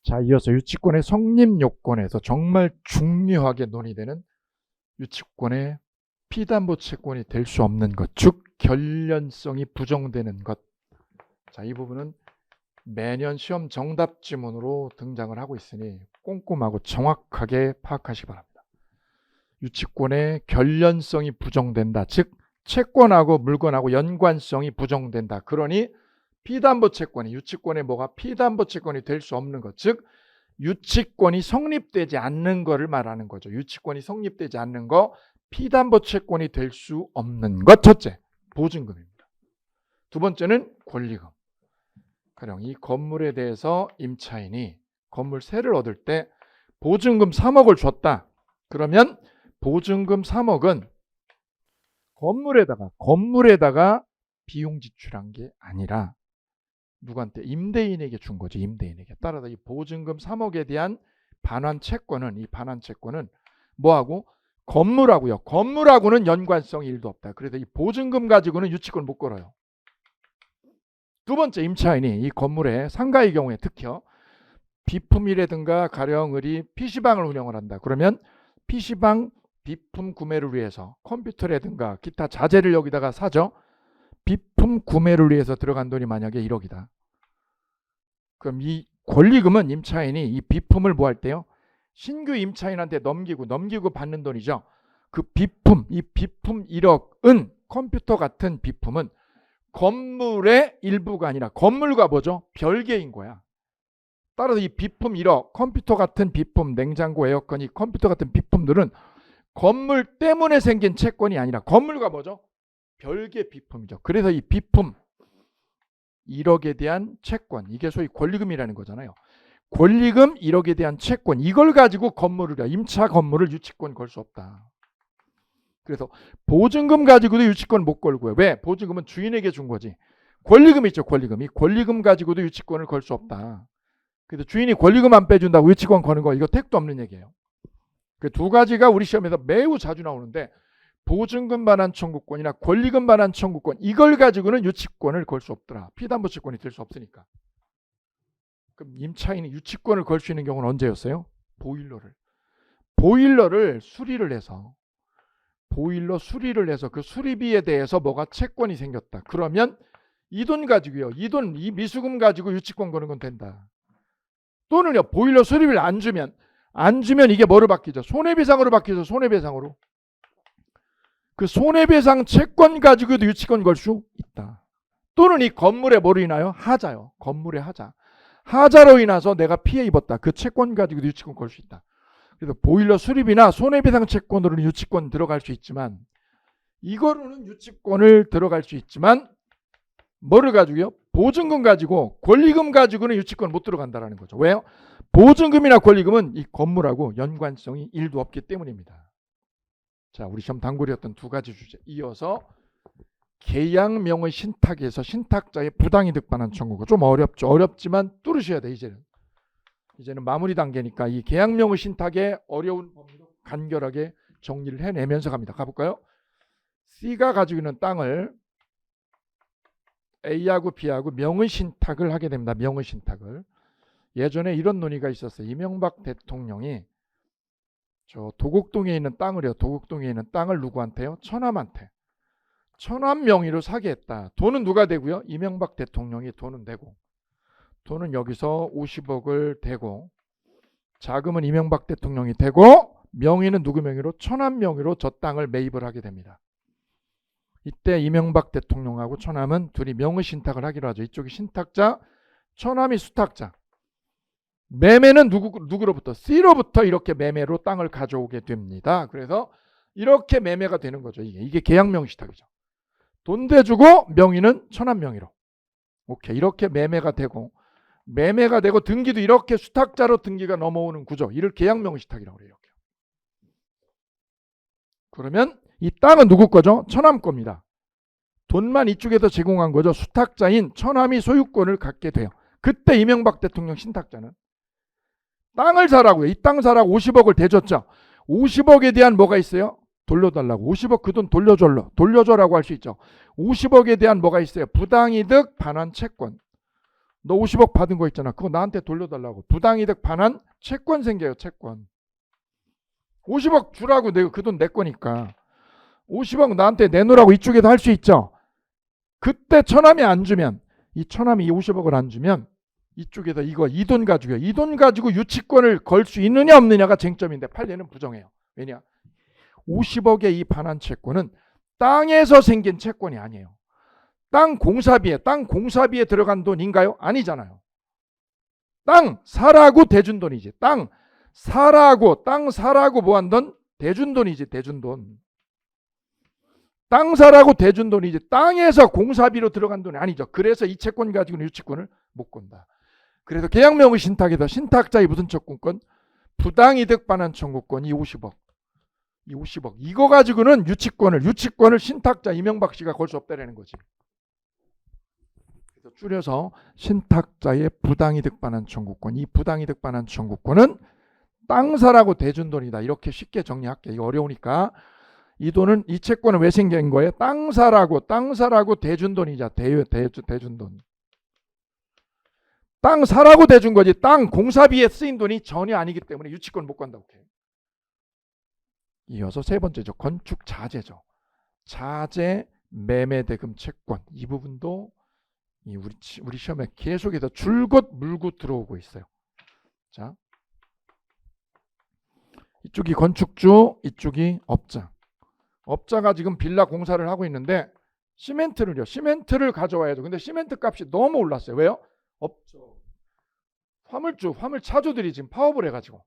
자, 이어서 유치권의 성립 요건에서 정말 중요하게 논의되는 유치권의 피담보 채권이 될 수 없는 것, 즉 결련성이 부정되는 것. 자, 이 부분은 매년 시험 정답 지문으로 등장을 하고 있으니 꼼꼼하고 정확하게 파악하시기 바랍니다. 유치권의 결련성이 부정된다, 즉 채권하고 물건하고 연관성이 부정된다. 그러니 피담보 채권이 유치권의 뭐가 피담보 채권이 될 수 없는 것, 즉 유치권이 성립되지 않는 것을 말하는 거죠. 유치권이 성립되지 않는 거, 피담보 채권이 될 수 없는 것. 첫째, 보증금입니다. 두 번째는 권리금. 가령 이 건물에 대해서 임차인이 건물세를 얻을 때 보증금 3억을 줬다. 그러면 보증금 3억은 건물에다가 비용 지출한 게 아니라 누구한테? 임대인에게 준 거죠. 임대인에게. 따라서 이 보증금 3억에 대한 반환 채권은, 이 반환 채권은 뭐하고? 건물하고요. 건물하고는 연관성이 1도 없다. 그래서 이 보증금 가지고는 유치권 못 걸어요. 두 번째, 임차인이 이 건물에 상가의 경우에 특히요, 비품이라든가 가령 을이 PC방을 운영을 한다. 그러면 PC방 비품 구매를 위해서 컴퓨터라든가 기타 자재를 여기다가 사죠. 비품 구매를 위해서 들어간 돈이 만약에 1억이다. 그럼 이 권리금은 임차인이 이 비품을 뭐 할 때요? 신규 임차인한테 넘기고 받는 돈이죠. 그 비품, 이 비품 1억은 컴퓨터 같은 비품은 건물의 일부가 아니라 건물과 뭐죠? 별개인 거야. 따라서 이 비품 1억, 컴퓨터 같은 비품, 냉장고, 에어컨이 컴퓨터 같은 비품들은 건물 때문에 생긴 채권이 아니라 건물과 뭐죠? 별개 비품이죠. 그래서 이 비품 1억에 대한 채권, 이게 소위 권리금이라는 거잖아요. 권리금 1억에 대한 채권, 이걸 가지고 건물을, 임차 건물을 유치권 걸 수 없다. 그래서 보증금 가지고도 유치권 못 걸고요. 왜? 보증금은 주인에게 준 거지. 권리금 있죠, 권리금. 이 권리금 가지고도 유치권을 걸 수 없다. 그래서 주인이 권리금 안 빼준다고 유치권 거는 거, 이거 택도 없는 얘기예요. 그 두 가지가 우리 시험에서 매우 자주 나오는데, 보증금 반환 청구권이나 권리금 반환 청구권, 이걸 가지고는 유치권을 걸 수 없더라. 피담보 채권이 될 수 없으니까. 그럼 임차인이 유치권을 걸 수 있는 경우는 언제였어요? 보일러를 수리를 해서 그 수리비에 대해서 뭐가 채권이 생겼다. 그러면 이 돈 가지고요, 이 미수금 가지고 유치권 거는 건 된다. 또는요, 보일러 수리비를 안 주면 이게 뭐로 바뀌죠? 손해배상으로 바뀌죠. 손해배상으로. 그 손해배상 채권 가지고도 유치권 걸 수 있다. 또는 이 건물에 뭐로 인하여? 하자요. 건물의 하자. 하자로 인해서 내가 피해 입었다. 그 채권 가지고도 유치권 걸 수 있다. 그래서 보일러 수리비나 손해배상 채권으로는 유치권 들어갈 수 있지만, 이거로는 유치권을 들어갈 수 있지만 뭐를 가지고요? 보증금 가지고, 권리금 가지고는 유치권 못 들어간다라는 거죠. 왜요? 보증금이나 권리금은 이 건물하고 연관성이 1도 없기 때문입니다. 자, 우리 시험 단골이었던 두 가지 주제 이어서 계약명의 신탁에서 신탁자의 부당이득 반환 청구가 좀 어렵죠. 어렵지만 뚫으셔야 돼. 이제는 마무리 단계니까 이 계약명의 신탁의 어려운 범위로 간결하게 정리를 해내면서 갑니다. 가볼까요? C가 가지고 있는 땅을 A하고 B하고 명의 신탁을 하게 됩니다. 명의 신탁을. 예전에 이런 논의가 있었어요. 이명박 대통령이 저 도곡동에 있는 땅을 누구한테요? 처남한테. 처남 명의로 사게 했다. 돈은 누가 대고요? 이명박 대통령이 돈은 대고. 돈은 여기서 50억을 대고, 자금은 이명박 대통령이 대고, 명의는 누구 명의로? 처남 명의로 저 땅을 매입을 하게 됩니다. 이때 이명박 대통령하고 처남은 둘이 명의 신탁을 하기로 하죠. 이쪽이 신탁자, 처남이 수탁자. 매매는 누구로부터? C로부터 이렇게 매매로 땅을 가져오게 됩니다. 그래서 이렇게 매매가 되는 거죠. 이게 계약명 신탁이죠. 돈 대주고 명의는 처남 명의로. 오케이. 이렇게 매매가 되고 등기도 이렇게 수탁자로 등기가 넘어오는 구조. 이를 계약명 신탁이라고 그래요. 이렇게. 그러면 이 땅은 누구 거죠? 처남 겁니다. 돈만 이쪽에서 제공한 거죠. 수탁자인 처남이 소유권을 갖게 돼요. 그때 이명박 대통령 신탁자는 땅을 사라고요. 이 땅 사라고 50억을 대줬죠. 50억에 대한 뭐가 있어요? 돌려달라고. 50억 그 돈 돌려줘라고 할 수 있죠. 50억에 대한 뭐가 있어요? 부당이득 반환 채권. 너 50억 받은 거 있잖아. 그거 나한테 돌려달라고. 부당이득 반환 채권 생겨요. 채권. 50억 주라고. 내가 그 돈 내 거니까. 50억 나한테 내놓으라고 이쪽에도 할 수 있죠. 그때 처남이 안 주면, 이 처남이 이 50억을 안 주면 이쪽에다 이 돈 가지고요. 이 돈 가지고 유치권을 걸 수 있느냐 없느냐가 쟁점인데 판례는 부정해요. 왜냐? 50억의 이 반환 채권은 땅에서 생긴 채권이 아니에요. 땅 공사비에 들어간 돈인가요? 아니잖아요. 땅 사라고 대준 돈이지. 땅 사라고 뭐 한 돈? 대준 돈이지. 대준 돈. 땅 사라고 대준 돈이지. 땅에서 공사비로 들어간 돈이 아니죠. 그래서 이 채권 가지고는 유치권을 못 건다. 그래서 계약명의 신탁에서 신탁자의 무슨 채권권? 부당이득 반환 청구권 이 50억. 이거 가지고는 유치권을 신탁자 이명박 씨가 걸 수 없다라는 거지. 그래서 줄여서 신탁자의 부당이득 반환 청구권. 이 부당이득 반환 청구권은 땅 사라고 대준 돈이다. 이렇게 쉽게 정리할게. 이거 어려우니까. 이 돈은 이 채권은 왜 생긴 거예요? 땅 사라고 대준 돈이자. 대준 돈. 땅 사라고 대준 거지. 땅 공사비에 쓰인 돈이 전혀 아니기 때문에 유치권 못 건다고 해요. 이어서 세 번째죠. 건축 자재죠. 자재 매매 대금 채권. 이 부분도 우리 시험에 계속해서 줄곧 물고 들어오고 있어요. 자, 이쪽이 건축주, 이쪽이 업자. 업자가 지금 빌라 공사를 하고 있는데 시멘트를 가져와야죠. 근데 시멘트 값이 너무 올랐어요. 왜요? 화물 차주들이 지금 파업을 해가지고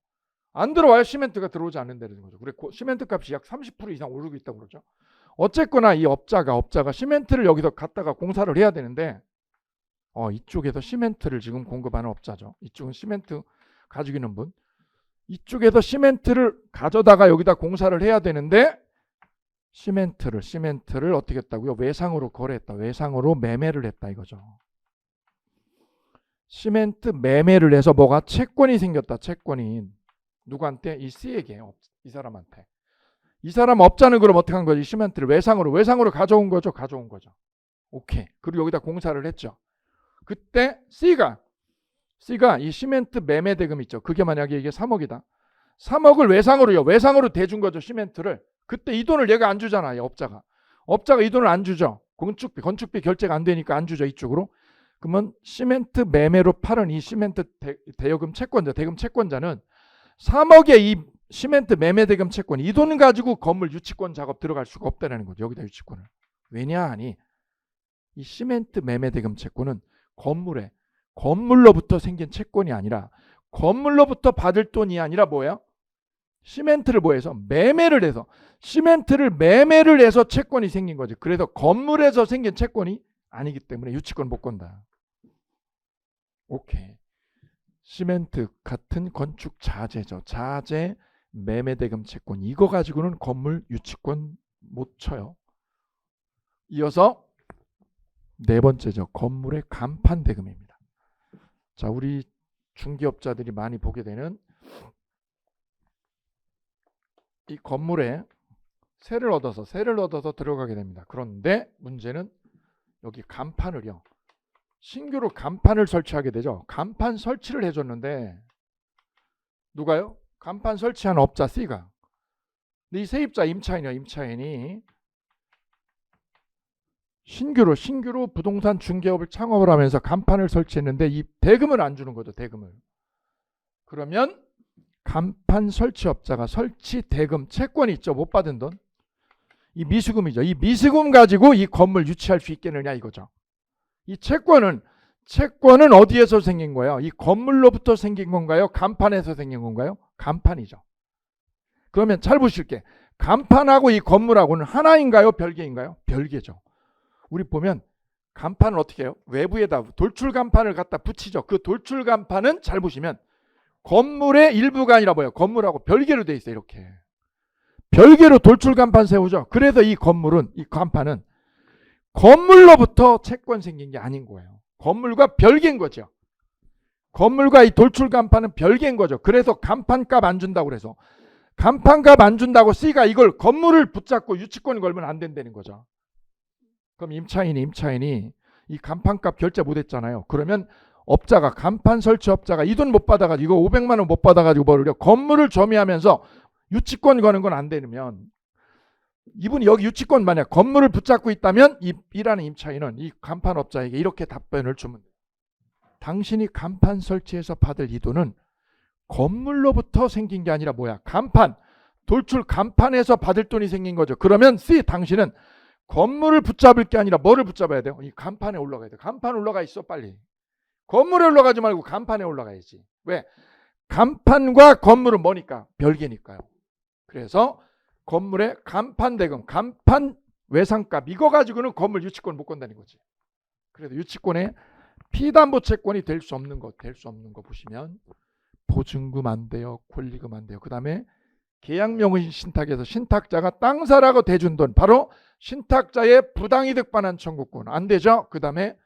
안 들어와요. 시멘트가 들어오지 않는다는 거죠. 그래 시멘트 값이 약 30% 이상 오르고 있다고 그러죠. 어쨌거나 이 업자가 시멘트를 여기서 갖다가 공사를 해야 되는데 이쪽에서 시멘트를 지금 공급하는 업자죠. 이쪽은 시멘트 가지고 있는 분. 이쪽에서 시멘트를 가져다가 여기다 공사를 해야 되는데 시멘트를 어떻게 했다고요? 외상으로 거래했다. 외상으로 매매를 했다 이거죠. 시멘트 매매를 해서 뭐가 채권이 생겼다. 채권이 누구한테? 이 C에게, 이 사람한테. 이 사람 업자는 그럼 어떻게 한 거지? 시멘트를 외상으로 가져온 거죠. 오케이. 그리고 여기다 공사를 했죠. 그때 C가 이 시멘트 매매 대금 있죠. 그게 만약에 이게 3억이다. 3억을 외상으로 대준 거죠. 시멘트를. 그때 이 돈을 얘가 안 주잖아요. 업자가 이 돈을 안 주죠. 건축비 결제가 안 되니까 안 주죠. 이쪽으로. 그러면 시멘트 매매로 팔은 이 시멘트 대금 채권자는 3억의 이 시멘트 매매 대금 채권 이 돈 가지고 건물 유치권 작업 들어갈 수가 없다는 거죠. 여기다 유치권을. 왜냐 하니 이 시멘트 매매 대금 채권은 건물로부터 생긴 채권이 아니라 건물로부터 받을 돈이 아니라 뭐예요? 시멘트를 매매를 해서 시멘트를 매매를 해서 채권이 생긴 거지. 그래서 건물에서 생긴 채권이 아니기 때문에 유치권 못 건다. 오케이. 시멘트 같은 건축 자재죠. 자재 매매 대금 채권 이거 가지고는 건물 유치권 못 쳐요. 이어서 네 번째죠. 건물의 간판 대금입니다. 자, 우리 중개업자들이 많이 보게 되는 이 건물에 세를 얻어서 들어가게 됩니다. 그런데 문제는 여기 간판을요. 신규로 간판을 설치하게 되죠. 간판 설치를 해줬는데 누가요? 간판 설치한 업자 C가. 근데 이 세입자 임차인이 신규로 부동산 중개업을 창업을 하면서 간판을 설치했는데 이 대금을 안 주는 거죠. 대금을. 그러면 간판 설치업자가 설치 대금 채권이 있죠. 못 받은 돈. 이 미수금이죠. 이 미수금 가지고 이 건물 유치할 수 있겠느냐 이거죠. 이 채권은 어디에서 생긴 거예요? 이 건물로부터 생긴 건가요? 간판에서 생긴 건가요? 간판이죠. 그러면 잘 보실게. 간판하고 이 건물하고는 하나인가요? 별개인가요? 별개죠. 우리 보면 간판을 어떻게 해요? 외부에다 돌출 간판을 갖다 붙이죠. 그 돌출 간판은 잘 보시면 건물의 일부가 아니라 뭐예요? 건물하고 별개로 돼 있어요. 이렇게. 별개로 돌출 간판 세우죠. 그래서 이 간판은 건물로부터 채권 생긴 게 아닌 거예요. 건물과 별개인 거죠. 건물과 이 돌출 간판은 별개인 거죠. 그래서 간판값 안 준다고 그래서 간판값 안 준다고 C가 이걸 건물을 붙잡고 유치권을 걸면 안 된다는 거죠. 그럼 임차인이 이 간판값 결제 못 했잖아요. 그러면 업자가 간판 설치 업자가 이 돈 못 받아가지고 이거 500만 원 못 받아가지고 뭐를 건물을 점유하면서 유치권 거는 건 안 되면 이분이 여기 유치권 만약 건물을 붙잡고 있다면 이 B라는 임차인은 이 간판 업자에게 이렇게 답변을 주면 돼요. 당신이 간판 설치해서 받을 이 돈은 건물로부터 생긴 게 아니라 뭐야? 간판, 돌출 간판에서 받을 돈이 생긴 거죠. 그러면 C, 당신은 건물을 붙잡을 게 아니라 뭐를 붙잡아야 돼요? 이 간판에 올라가야 돼요. 간판 올라가 있어 빨리. 건물에 올라가지 말고 간판에 올라가야지. 왜? 간판과 건물은 뭐니까? 별개니까요. 그래서 건물의 간판 대금, 간판 외상값 이거 가지고는 건물 유치권 못 건다는 거지. 그래도 유치권에 피담보 채권이 될 수 없는 거 보시면 보증금 안 돼요. 권리금 안 돼요. 그 다음에 계약명의 신탁에서 신탁자가 땅 사라고 대준 돈 바로 신탁자의 부당이득 반환 청구권 안 되죠. 그 다음에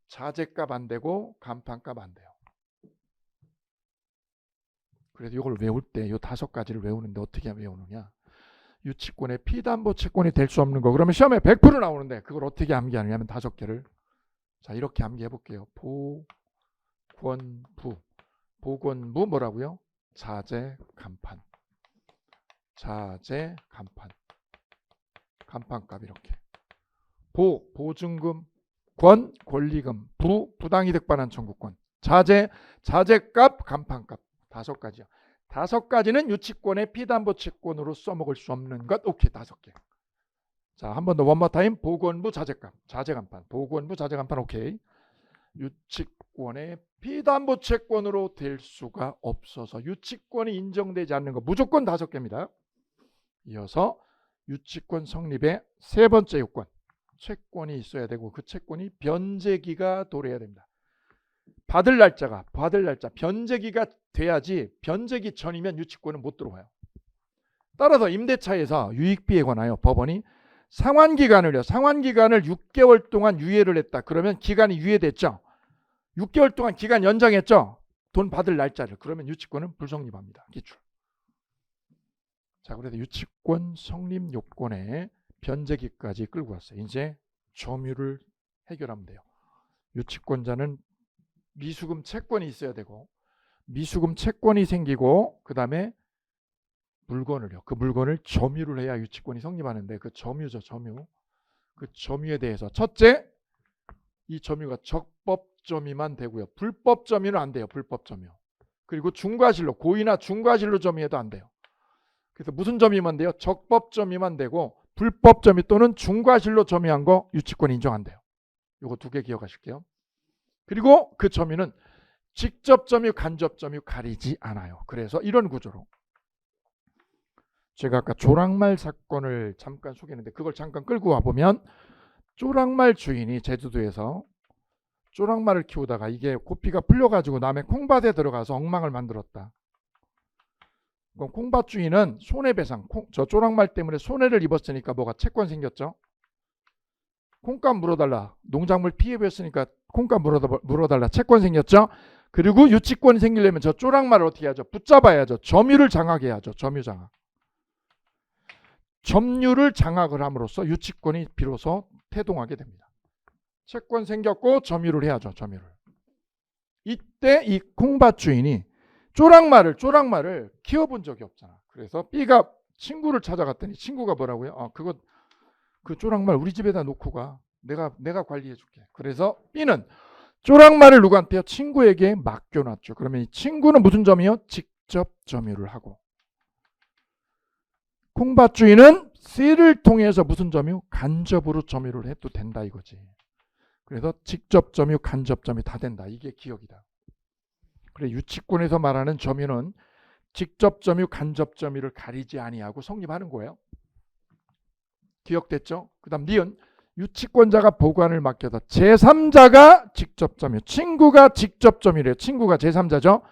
자재값 안 되고 간판값 안 돼요. 그래서 이걸 외울 때 이 5가지를 외우는데 어떻게 외우느냐. 유치권의 피담보 채권이 될 수 없는 거. 그러면 시험에 100% 나오는데 그걸 어떻게 암기하느냐면 5개를. 자, 이렇게 암기해 볼게요. 보건부 뭐라고요? 자재 간판. 자재 간판. 간판값 이렇게. 보증금, 권리금, 부당이득 반환 청구권. 자재값, 간판값. 5가지요. 5가지는 유치권의 피담보 채권으로 써먹을 수 없는 것. 오케이, 5개. 자, 한 번 더 원모 타임. 보건부 자재값, 자재간판. 보건부 자재간판 오케이. 유치권의 피담보 채권으로 될 수가 없어서 유치권이 인정되지 않는 거 무조건 5개입니다. 이어서 유치권 성립의 3번째 요건. 채권이 있어야 되고 그 채권이 변제기가 도래해야 됩니다. 받을 날짜 변제기가 돼야지 변제기 전이면 유치권은 못 들어와요. 따라서 임대차에서 유익비에 관하여 법원이 상환기간을 6개월 동안 유예를 했다. 그러면 기간이 유예됐죠. 6개월 동안 기간 연장했죠. 돈 받을 날짜를. 그러면 유치권은 불성립합니다. 기출. 자, 그래서 유치권 성립 요건에 변제기까지 끌고 왔어요. 이제 점유를 해결하면 돼요. 유치권자는 미수금 채권이 있어야 되고 미수금 채권이 생기고 그 다음에 물건을요. 그 물건을 점유를 해야 유치권이 성립하는데 그 점유죠. 그 점유에 대해서 첫째, 이 점유가 적법 점유만 되고요. 불법 점유는 안 돼요. 불법 점유. 그리고 중과실로 고의나 중과실로 점유해도 안 돼요. 그래서 무슨 점유만 돼요? 적법 점유만 되고 불법 점유 또는 중과실로 점유한 거 유치권 인정 안 돼요. 요거 2개 기억하실게요. 그리고 그 점유는 직접 점유, 간접 점유 가리지 않아요. 그래서 이런 구조로 제가 아까 조랑말 사건을 잠깐 소개했는데 그걸 잠깐 끌고 와보면 조랑말 주인이 제주도에서 조랑말을 키우다가 이게 고삐가 풀려가지고 남의 콩밭에 들어가서 엉망을 만들었다. 그럼 콩밭 주인은 손해배상, 저 조랑말 때문에 손해를 입었으니까 뭐가 채권 생겼죠. 콩값 물어달라. 농작물 피해보였으니까 콩값 물어달라. 채권 생겼죠. 그리고 유치권이 생기려면 저 조랑말을 어떻게 하죠? 붙잡아야죠. 점유를 장악해야죠. 점유장악. 점유를 장악을 함으로써 유치권이 비로소 태동하게 됩니다. 채권 생겼고 점유를 해야죠. 점유를. 이때 이 콩밭 주인이 조랑말을 키워본 적이 없잖아. 그래서 B가 친구를 찾아갔더니 친구가 뭐라고요? 그 조랑말 우리 집에다 놓고 가. 내가 관리해 줄게. 그래서 B는 조랑말을 누구한테요? 친구에게 맡겨놨죠. 그러면 이 친구는 무슨 점이요? 직접 점유를 하고. 콩밭 주인은 C를 통해서 무슨 점유? 간접으로 점유를 해도 된다 이거지. 그래서 직접 점유, 간접 점유 다 된다. 이게 기억이다. 그래 유치권에서 말하는 점유는 직접 점유, 간접 점유를 가리지 아니하고 성립하는 거예요. 기억됐죠? 그 다음 니은 유치권자가 보관을 맡겨서 제3자가 직접 점유, 친구가 직접 점유래요. 친구가 제3자죠.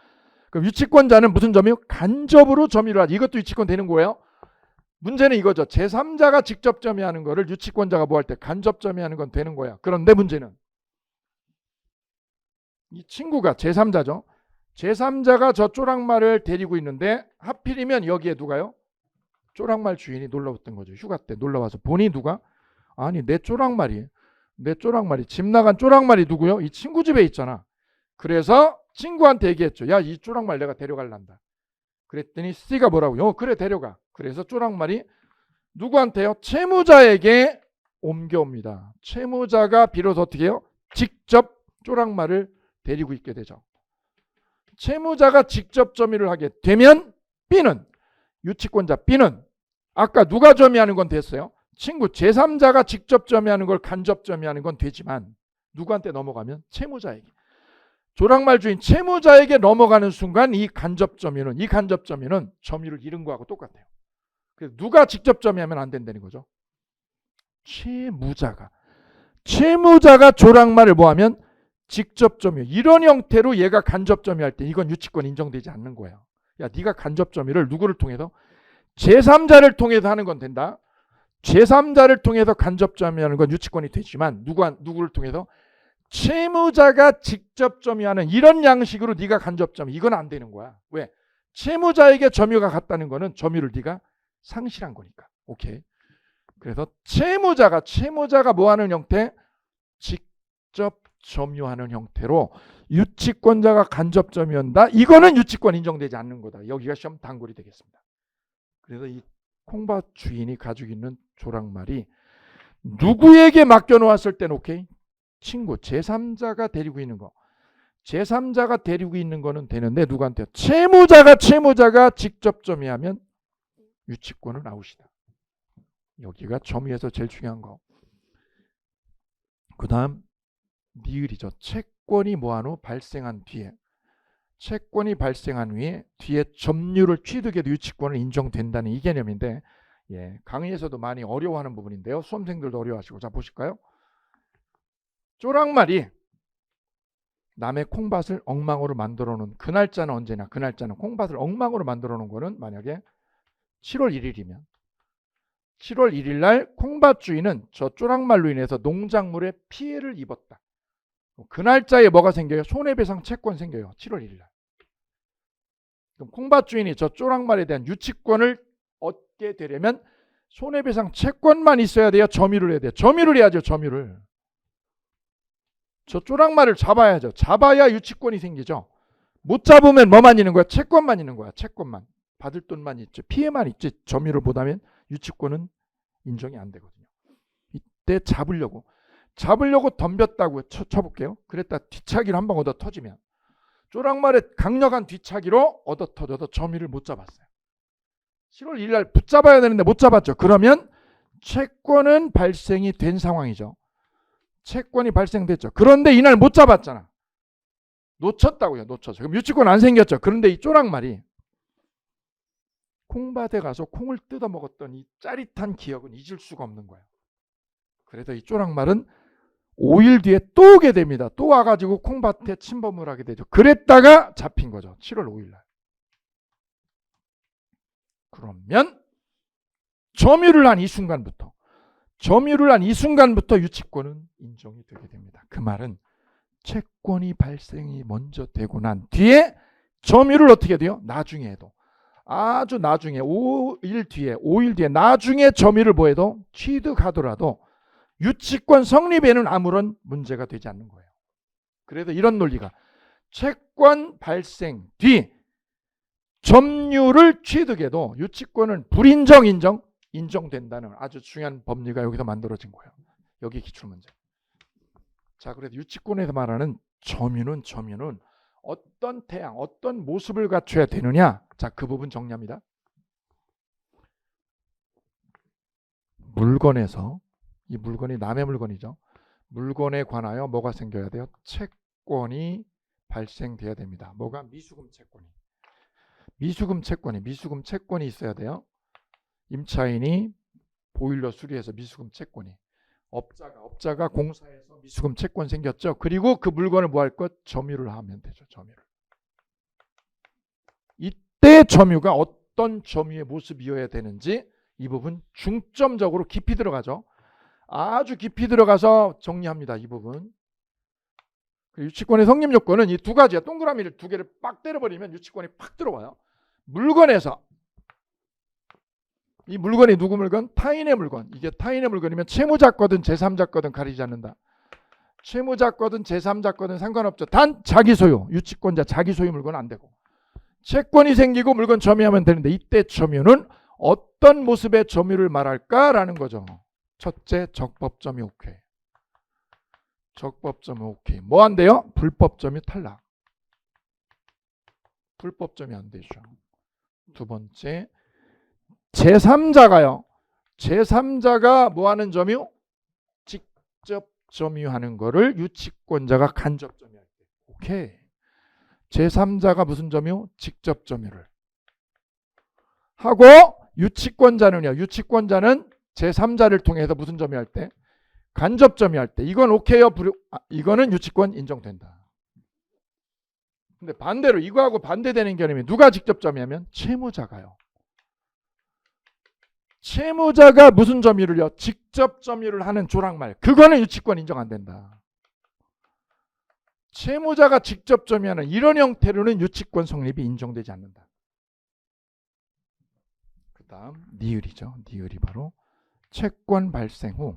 그럼 유치권자는 무슨 점유? 간접으로 점유를 하지. 이것도 유치권 되는 거예요. 문제는 이거죠. 제3자가 직접 점유하는 거를 유치권자가 뭐 할 때 간접 점유하는 건 되는 거야. 그런데 문제는 이 친구가 제3자죠. 제3자가 저 쪼랑말을 데리고 있는데 하필이면 여기에 누가요? 쪼랑말 주인이 놀러왔던 거죠. 휴가 때 놀러와서 보니 누가? 아니 내 쪼랑말이 집 나간 쪼랑말이 누구요? 이 친구 집에 있잖아. 그래서 친구한테 얘기했죠. 야, 이 쪼락말 내가 데려갈란다. 그랬더니 C가 뭐라고요? 그래, 데려가. 그래서 쪼락말이 누구한테요? 채무자에게 옮겨옵니다. 채무자가 비로소 어떻게 해요? 직접 쪼락말을 데리고 있게 되죠. 채무자가 직접 점유를 하게 되면 B는, 유치권자 B는 아까 누가 점유하는 건 됐어요. 친구 제3자가 직접 점유하는 걸 간접 점유하는 건 되지만 누구한테 넘어가면 채무자에게, 조락말 주인 채무자에게 넘어가는 순간 이 간접 점유는 점유를 잃은 거하고 똑같아요. 그래서 누가 직접 점유하면 안 된다는 거죠. 채무자가 조락말을 뭐하면 직접 점유, 이런 형태로 얘가 간접 점유할 때 이건 유치권 인정되지 않는 거예요. 야, 네가 간접 점유를 누구를 통해서? 제3자를 통해서 하는 건 된다. 제3자를 통해서 간접 점유하는 건 유치권이 되지만 누구를 통해서? 채무자가 직접 점유하는 이런 양식으로 네가 간접 점유, 이건 안 되는 거야. 왜? 채무자에게 점유가 갔다는 거는 점유를 네가 상실한 거니까. 오케이. 그래서 채무자가 뭐 하는 형태? 직접 점유하는 형태로 유치권자가 간접 점유한다. 이거는 유치권 인정되지 않는 거다. 여기가 시험 단골이 되겠습니다. 그래서 이 콩밭 주인이 가지고 있는 조락말이 누구에게 맡겨놓았을 땐 오케이? 친구, 제3자가 데리고 있는 거. 제3자가 데리고 있는 거는 되는데 누구한테요? 채무자가 직접 점유하면 유치권은 아웃이다. 여기가 점유에서 제일 중요한 거. 그 다음 니을이죠. 채권이 뭐하노? 발생한 뒤에. 채권이 발생한 후에 뒤에 점유를 취득해도 유치권은 인정된다는 이 개념인데, 예, 강의에서도 많이 어려워하는 부분인데요. 수험생들도 어려워하시고. 자, 보실까요? 쪼락말이 남의 콩밭을 엉망으로 만들어 놓은 그 날짜는 언제냐? 그 날짜는 콩밭을 엉망으로 만들어 놓은 거는 만약에 7월 1일이면 7월 1일 날 콩밭 주인은 저 쪼락말로 인해서 농작물에 피해를 입었다. 그 날짜에 뭐가 생겨요? 손해배상 채권 생겨요. 7월 1일 날. 그럼 콩밭 주인이 저 쪼락말에 대한 유치권을 얻게 되려면 손해배상 채권만 있어야 돼요? 점유를 해야 돼요? 점유를 해야죠. 점유를. 저 쪼락말을 잡아야죠. 잡아야 유치권이 생기죠. 못 잡으면 뭐만 있는 거야? 채권만 있는 거야. 채권만. 받을 돈만 있죠. 피해만 있지. 점유를 못하면 유치권은 인정이 안 되거든요. 이때 잡으려고 덤볐다고 쳐볼게요. 그랬다 뒤차기를 한 번 얻어 터지면, 쪼락말의 강력한 뒤차기로 얻어 터져도 점유를 못 잡았어요. 7월 1일 날 붙잡아야 되는데 못 잡았죠. 그러면 채권은 발생이 된 상황이죠. 채권이 발생됐죠. 그런데 이날 못 잡았잖아. 놓쳤다고요. 놓쳤죠. 그럼 유치권 안 생겼죠. 그런데 이 쪼락말이 콩밭에 가서 콩을 뜯어 먹었던 이 짜릿한 기억은 잊을 수가 없는 거예요. 그래서 이 쪼락말은 5일 뒤에 또 오게 됩니다. 또 와가지고 콩밭에 침범을 하게 되죠. 그랬다가 잡힌 거죠. 7월 5일 날. 그러면 점유를 한 이 순간부터 유치권은 인정이 되게 됩니다. 그 말은 채권이 발생이 먼저 되고 난 뒤에 점유를 어떻게 돼요? 나중에 해도, 아주 나중에 5일 뒤에 나중에 점유를 뭐해도 취득하더라도 유치권 성립에는 아무런 문제가 되지 않는 거예요. 그래서 이런 논리가, 채권 발생 뒤 점유를 취득해도 유치권은 불인정, 인정된다는 아주 중요한 법리가 여기서 만들어진 거예요. 여기 기출문제. 자, 그래서 유치권에서 말하는 점유는 어떤 태양, 어떤 모습을 갖춰야 되느냐? 자, 그 부분 정리합니다. 물건에서, 이 물건이 남의 물건이죠. 물건에 관하여 뭐가 생겨야 돼요? 채권이 발생돼야 됩니다. 뭐가? 미수금 채권이 있어야 돼요. 임차인이 보일러 수리해서 미수금 채권이, 업자가 공사해서 미수금 채권 생겼죠. 그리고 그 물건을 뭐 할 것? 점유를 하면 되죠. 점유를. 이때 점유가 어떤 점유의 모습이어야 되는지 이 부분 중점적으로 깊이 들어가죠. 아주 깊이 들어가서 정리합니다. 이 부분. 유치권의 성립 요건은 이 두 가지야. 동그라미를 두 개를 빡 때려버리면 유치권이 팍 들어와요. 물건에서, 이 물건이 누구 물건? 타인의 물건. 이게 타인의 물건이면 채무자 거든 제3자 거든 가리지 않는다. 채무자 거든 제3자 거든 상관없죠. 단 자기 소유, 유치권자 자기 소유 물건은 안 되고 채권이 생기고 물건 점유하면 되는데 이때 점유는 어떤 모습의 점유를 말할까라는 거죠. 첫째, 적법 점유 오케이. 적법 점유 오케이. 뭐 안 돼요? 불법 점유 탈락. 불법 점유 안 되죠. 두 번째, 제3자가요. 제3자가 뭐 하는 점유? 직접 점유하는 거를 유치권자가 간접 점유할 때. 오케이. 제3자가 무슨 점유? 직접 점유를 하고 유치권자는요. 유치권자는 제3자를 통해서 무슨 점유할 때? 간접 점유할 때. 이건 오케이요. 이거는 유치권 인정된다. 근데 반대로 이거하고 반대되는 개념이 누가 직접 점유하면? 채무자가요. 채무자가 무슨 점유를요? 직접 점유를 하는 조랑말. 그거는 유치권 인정 안 된다. 채무자가 직접 점유하는 이런 형태로는 유치권 성립이 인정되지 않는다. 그 다음 니을이죠. 니을이 바로 채권 발생 후.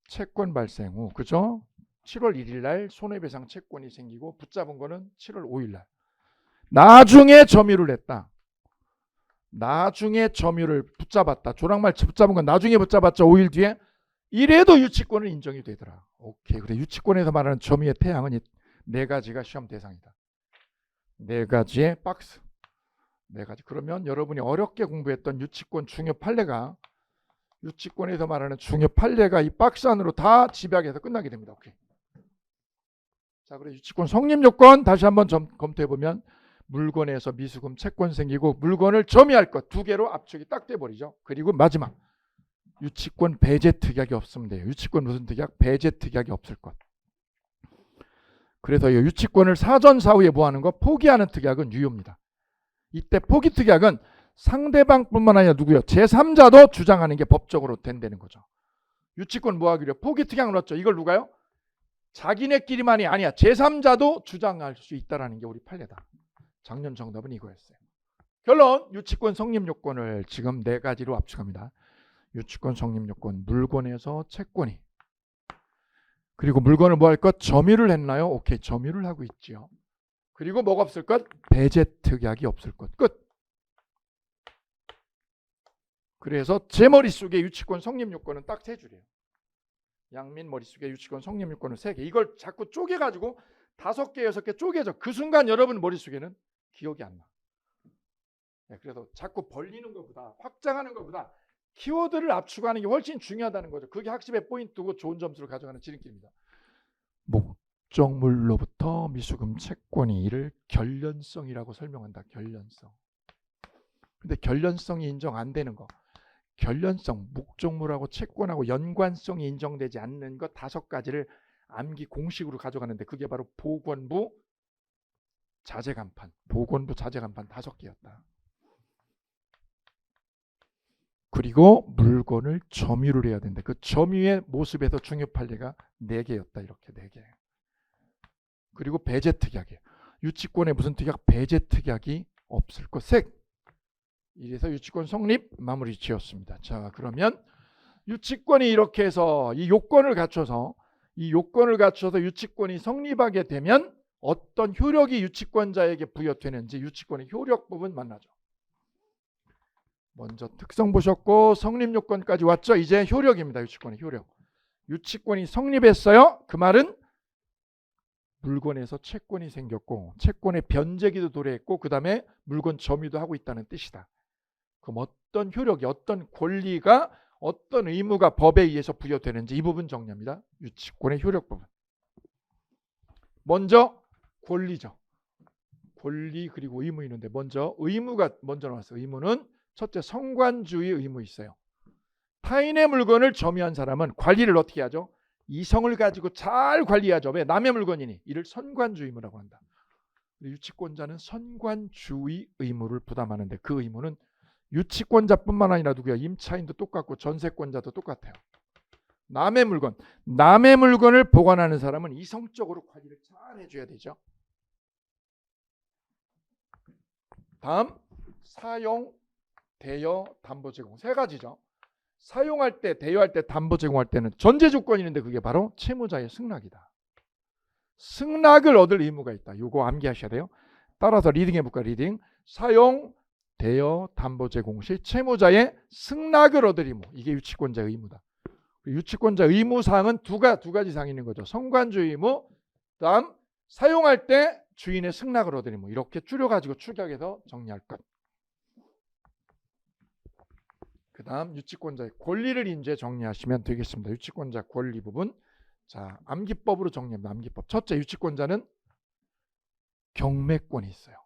채권 발생 후. 그죠? 7월 1일 날 손해배상 채권이 생기고 붙잡은 거는 7월 5일 날. 나중에 점유를 했다. 나중에 점유를 붙잡았다. 조랑말 붙잡은 건 나중에 붙잡았죠. 5일 뒤에. 이래도 유치권은 인정이 되더라. 오케이. 그래 유치권에서 말하는 점유의 태양은 네 가지가 시험 대상이다. 네 가지의 박스. 네 가지. 그러면 여러분이 어렵게 공부했던 유치권 중요 판례가 유치권에서 말하는 중요 판례가 이 박스 안으로 다 집약해서 끝나게 됩니다. 오케이. 자, 그래 유치권 성립 요건 다시 한번 검토해 보면 물건에서 미수금 채권 생기고 물건을 점유할 것 두 개로 압축이 딱 돼버리죠. 그리고 마지막 유치권 배제 특약이 없으면 돼요. 유치권 무슨 특약? 배제 특약이 없을 것. 그래서 유치권을 사전 사후에 뭐 하는 거? 포기하는 특약은 유효입니다. 이때 포기 특약은 상대방뿐만 아니라 누구요? 제3자도 주장하는 게 법적으로 된다는 거죠. 유치권 뭐 하기로? 포기 특약을 넣었죠. 이걸 누가요? 자기네끼리만이 아니야. 제3자도 주장할 수 있다는 게 우리 판례다. 작년 정답은 이거였어요. 결론, 유치권 성립 요건을 지금 네 가지로 압축합니다. 유치권 성립 요건, 물건에서 채권이. 그리고 물건을 뭐 할 것? 점유를 했나요? 오케이, 점유를 하고 있지요. 그리고 뭐가 없을 것? 배제 특약이 없을 것. 끝. 그래서 제 머릿속에 유치권 성립 요건은 딱 세 줄이에요. 양민 머릿속에 유치권 성립 요건은 세 개. 이걸 자꾸 쪼개가지고 5개, 6개 쪼개져. 그 순간 여러분 머릿속에는 기억이 안 나. 네, 그래서 자꾸 벌리는 것보다 확장하는 것보다 키워드를 압축하는 게 훨씬 중요하다는 거죠. 그게 학습의 포인트고 좋은 점수를 가져가는 지름길입니다. 목적물로부터 미수금 채권이 이를 결련성이라고 설명한다. 결련성. 근데 결련성이 인정 안 되는 거. 결련성, 목적물하고 채권하고 연관성이 인정되지 않는 것 5가지를 암기 공식으로 가져가는데 그게 바로 보건부 자재간판. 보건부 자재간판 5개였다. 그리고 물건을 점유를 해야 된다. 그 점유의 모습에서 중요 판례가 4개였다. 이렇게 4개. 그리고 배제 특약이에요. 유치권에 무슨 특약? 배제 특약이 없을 것. 색. 이래서 유치권 성립 마무리 지었습니다. 자, 그러면 유치권이 이렇게 해서 이 요건을 갖춰서 유치권이 성립하게 되면 어떤 효력이 유치권자에게 부여되는지 유치권의 효력 부분 만나죠. 먼저 특성 보셨고 성립 요건까지 왔죠. 이제 효력입니다. 유치권의 효력. 유치권이 성립했어요. 그 말은 물건에서 채권이 생겼고 채권의 변제기도 도래했고 그 다음에 물건 점유도 하고 있다는 뜻이다. 그럼 어떤 효력이 어떤 권리가 어떤 의무가 법에 의해서 부여되는지 이 부분 정리합니다. 유치권의 효력 부분. 먼저 권리죠. 권리 그리고 의무 있는데 먼저 의무가 먼저 나왔어요. 의무는 첫째 성관주의 의무 있어요. 타인의 물건을 점유한 사람은 관리를 어떻게 하죠? 이성을 가지고 잘 관리하죠. 왜? 남의 물건이니. 이를 선관주의 의무라고 한다. 유치권자는 선관주의 의무를 부담하는데 그 의무는 유치권자뿐만 아니라 누구야? 임차인도 똑같고 전세권자도 똑같아요. 남의 물건을 보관하는 사람은 이성적으로 관리를 잘 해줘야 되죠. 다음 사용, 대여, 담보 제공 3가지죠. 사용할 때, 대여할 때, 담보 제공할 때는 전제 조건이 있는데 그게 바로 채무자의 승낙이다. 승낙을 얻을 의무가 있다. 요거 암기하셔야 돼요. 따라서 리딩 해볼까? 리딩. 사용, 대여, 담보 제공 시 채무자의 승낙을 얻을 의무. 이게 유치권자의 의무다. 유치권자 의무 사항은 두 가지 사항이 있는 거죠. 성관주 의무, 다음 사용할 때 주인의 승낙을 얻을 의무. 이렇게 줄여가지고 축약해서 정리할 것. 그 다음 유치권자의 권리를 이제 정리하시면 되겠습니다. 유치권자 권리 부분. 자, 암기법으로 정리합니다. 암기법. 첫째, 유치권자는 경매권이 있어요.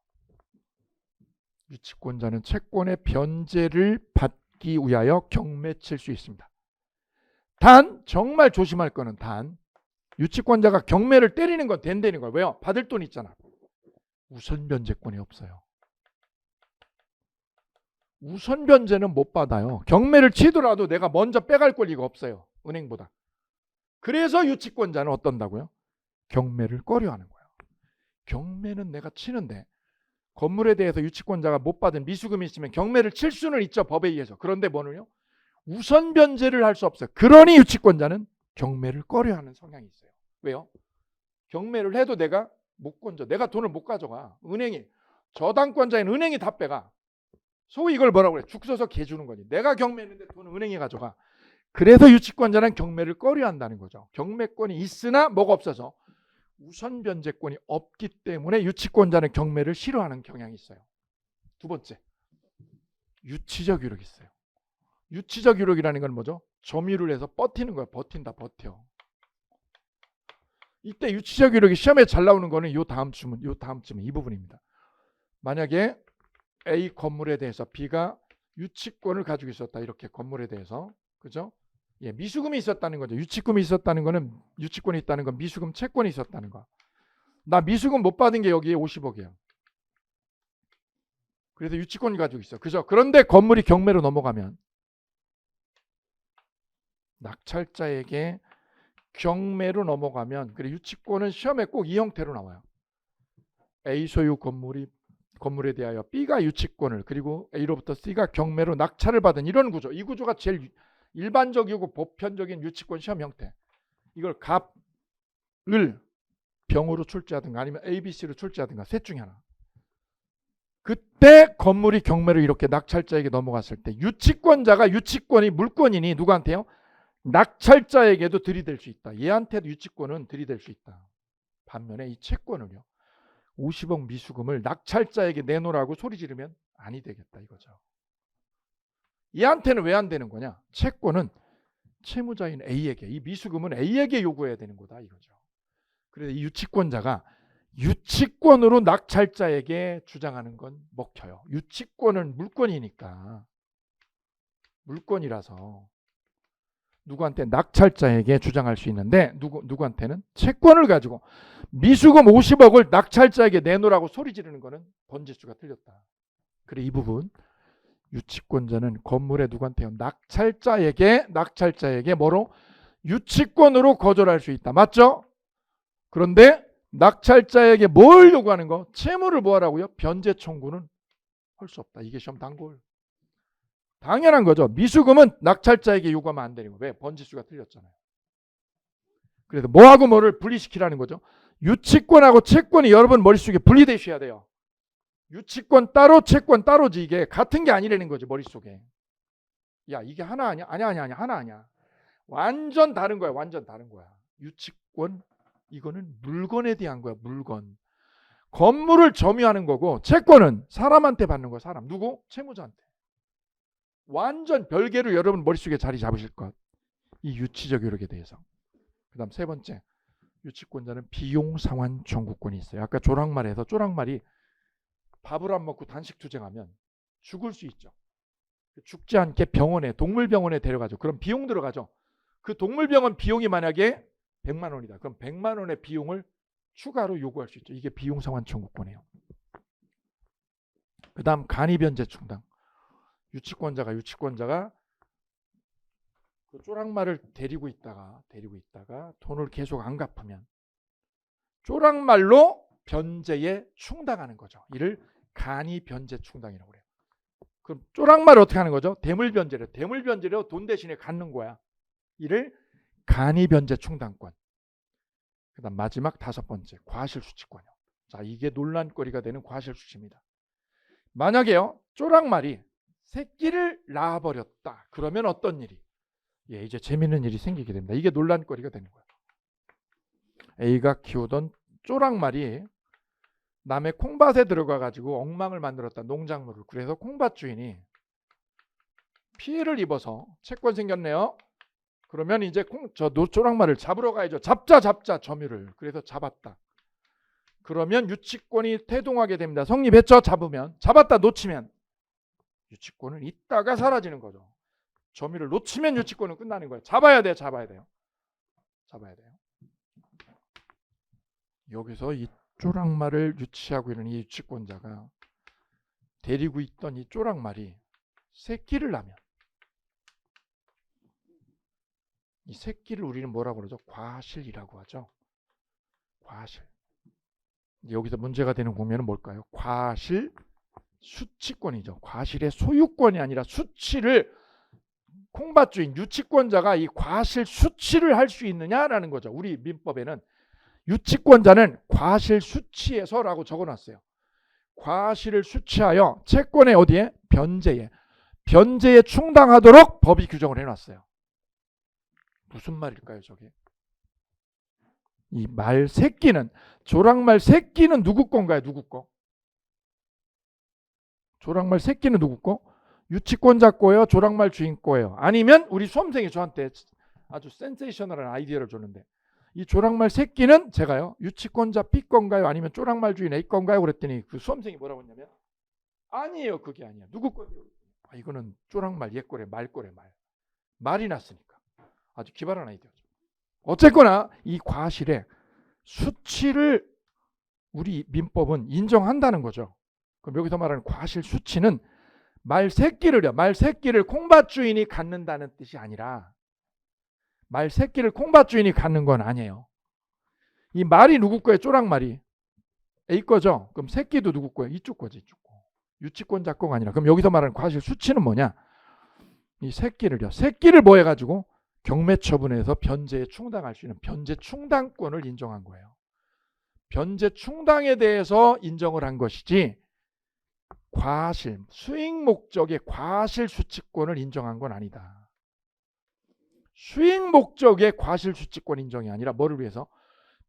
유치권자는 채권의 변제를 받기 위하여 경매 칠 수 있습니다. 단 정말 조심할 거는 유치권자가 경매를 때리는 건 된다는 거예요. 왜요? 받을 돈 있잖아. 우선 변제권이 없어요. 우선 변제는 못 받아요. 경매를 치더라도 내가 먼저 빼갈 권리가 없어요. 은행보다. 그래서 유치권자는 어떤다고요? 경매를 꺼려하는 거예요. 경매는 내가 치는데 건물에 대해서 유치권자가 못 받은 미수금이 있으면 경매를 칠 수는 있죠. 법에 의해서. 그런데 뭐는요? 우선 변제를 할 수 없어요. 그러니 유치권자는 경매를 꺼려하는 성향이 있어요. 왜요? 경매를 해도 내가 못 건져. 내가 돈을 못 가져가. 은행이, 저당권자인 은행이 다 빼가. 소위 이걸 뭐라고 그래? 죽 서서 개 주는 거지. 내가 경매했는데 돈은 은행이 가져가. 그래서 유치권자는 경매를 꺼려한다는 거죠. 경매권이 있으나 뭐가 없어서 우선 변제권이 없기 때문에 유치권자는 경매를 싫어하는 경향이 있어요. 두 번째, 유치적 유력이 있어요. 유치적 유력이라는 건 뭐죠? 점유를 해서 버티는 거야. 버틴다, 버텨. 이때 유치적 유력이 시험에 잘 나오는 거는 요 다음쯤은 이 부분입니다. 만약에 A 건물에 대해서 B가 유치권을 가지고 있었다. 이렇게 건물에 대해서. 그죠? 예, 미수금이 있었다는 거죠. 유치금이 있었다는 거는, 유치권이 있다는 건 미수금 채권이 있었다는 거. 나 미수금 못 받은 게 여기에 50억이에요. 그래서 유치권을 가지고 있어. 그죠? 그런데 건물이 경매로 넘어가면 낙찰자에게 경매로 넘어가면, 그래 유치권은 시험에 꼭 이 형태로 나와요. A 소유 건물에 대하여 B가 유치권을, 그리고 A로부터 C가 경매로 낙찰을 받은 이런 구조. 이 구조가 제일 일반적이고 보편적인 유치권 시험 형태. 이걸 갑, 을, 병으로 출제하든가 아니면 ABC로 출제하든가 셋 중에 하나. 그때 건물이 경매로 이렇게 낙찰자에게 넘어갔을 때 유치권자가, 유치권이 물권이니 누구한테요? 낙찰자에게도 들이댈 수 있다. 얘한테도 유치권은 들이댈 수 있다. 반면에 이 채권을요, 50억 미수금을 낙찰자에게 내놓으라고 소리 지르면 아니 되겠다 이거죠. 얘한테는 왜 안 되는 거냐? 채권은 채무자인 A에게, 이 미수금은 A에게 요구해야 되는 거다 이거죠. 그래서 이 유치권자가 유치권으로 낙찰자에게 주장하는 건 먹혀요. 유치권은 물권이니까, 물권이라서 누구한테? 낙찰자에게 주장할 수 있는데 누구한테는? 채권을 가지고 미수금 50억을 낙찰자에게 내놓으라고 소리 지르는 거는 번지수가 틀렸다. 그래 이 부분 유치권자는 건물에 누구한테요? 낙찰자에게 뭐로? 유치권으로 거절할 수 있다. 맞죠? 그런데 낙찰자에게 뭘 요구하는 거? 채무를 뭐 하라고요? 변제 청구는 할 수 없다. 이게 시험 단골. 당연한 거죠. 미수금은 낙찰자에게 요구하면 안 되는 거. 왜? 번지수가 틀렸잖아요. 그래서 뭐하고 뭐를 분리시키라는 거죠. 유치권하고 채권이 여러분 머릿속에 분리되셔야 돼요. 유치권 따로 채권 따로지. 이게 같은 게 아니라는 거지 머릿속에. 야 이게 하나 아니야? 아니야 하나 아니야. 완전 다른 거야. 완전 다른 거야. 유치권 이거는 물건에 대한 거야. 물건. 건물을 점유하는 거고 채권은 사람한테 받는 거야. 사람. 누구? 채무자한테. 완전 별개로 여러분 머릿속에 자리 잡으실 것. 이 유치적 요력에 대해서. 그 다음 세 번째, 유치권자는 비용상환 청구권이 있어요. 아까 조랑말에서 조랑말이 밥을 안 먹고 단식 투쟁하면 죽을 수 있죠. 죽지 않게 병원에, 동물병원에 데려가죠. 그럼 비용 들어가죠. 그 동물병원 비용이 만약에 100만 원이다. 그럼 100만 원의 비용을 추가로 요구할 수 있죠. 이게 비용상환 청구권이에요. 그 다음 간이변제 충당. 유치권자가 그 쪼랑말을 데리고 있다가 돈을 계속 안 갚으면 쪼랑말로 변제에 충당하는 거죠. 이를 간이 변제 충당이라고 그래요. 그럼 쪼락말을 어떻게 하는 거죠? 대물변제래. 대물변제로 돈 대신에 갖는 거야. 이를 간이변제 충당권. 그다음 마지막 5번째 과실수취권이요. 자, 이게 논란거리가 되는 과실수취입니다. 만약에요 쪼락말이 새끼를 낳아버렸다. 그러면 어떤 일이? 이제 재밌는 일이 생기게 됩니다. 이게 논란거리가 되는 거예요. A가 키우던 쪼락말이 남의 콩밭에 들어가 가지고 엉망을 만들었다. 농작물을. 그래서 콩밭 주인이 피해를 입어서 채권 생겼네요. 그러면 이제 저 쪼락말을 잡으러 가야죠. 잡자 점유를. 그래서 잡았다. 그러면 유치권이 태동하게 됩니다. 성립했죠. 잡으면. 잡았다 놓치면 유치권은 있다가 사라지는 거죠. 점유를 놓치면 유치권은 끝나는 거예요. 잡아야 돼요. 잡아야 돼요. 여기서 이 쪼락말을 유치하고 있는 이 유치권자가 데리고 있던 이 쪼락말이 새끼를 낳으면 이 새끼를 우리는 뭐라고 그러죠? 과실이라고 하죠. 과실. 여기서 문제가 되는 국면은 뭘까요? 과실 수취권이죠. 과실의 소유권이 아니라 수취를 콩밭주인 유치권자가 이 과실 수취를 할 수 있느냐라는 거죠. 우리 민법에는 유치권자는 과실 수취에서라고 적어놨어요. 과실을 수취하여 채권의 어디에? 변제에 충당하도록 법이 규정을 해놨어요. 무슨 말일까요, 저게? 이 말 새끼는 조랑말 새끼는 누구 건가요? 누구 거? 조랑말 새끼는 누구 거? 유치권자 거예요? 조랑말 주인 거예요? 아니면 우리 수험생이 저한테 아주 센세이셔널한 아이디어를 줬는데 이 조랑말 새끼는 제가요 유치권자 B 건가요? 아니면 조랑말 주인 A 건가요? 그랬더니 그 수험생이 뭐라고 했냐면 아니에요. 그게 아니야. 누구 건데요? 이거는 조랑말 얘 거래 말 거래 말이 났으니까. 아주 기발한 아이디어죠. 어쨌거나 이 과실의 수치를 우리 민법은 인정한다는 거죠. 그럼 여기서 말하는 과실 수치는 말 새끼를 콩밭 주인이 갖는다는 뜻이 아니라 말 새끼를 콩밭 주인이 갖는 건 아니에요. 이 말이 누구 거예요? 쪼락말이 A 거죠. 그럼 새끼도 누구 거예요? 이쪽 거지. 이쪽 거. 유치권자 거가 아니라. 그럼 여기서 말하는 과실 수치는 뭐냐? 이 새끼를 뭐 해가지고 경매 처분에서 변제에 충당할 수 있는 변제 충당권을 인정한 거예요. 변제 충당에 대해서 인정을 한 것이지 과실, 수익 목적의 과실 수치권을 인정한 건 아니다. 수익 목적의 과실 수치권 인정이 아니라 뭐를 위해서?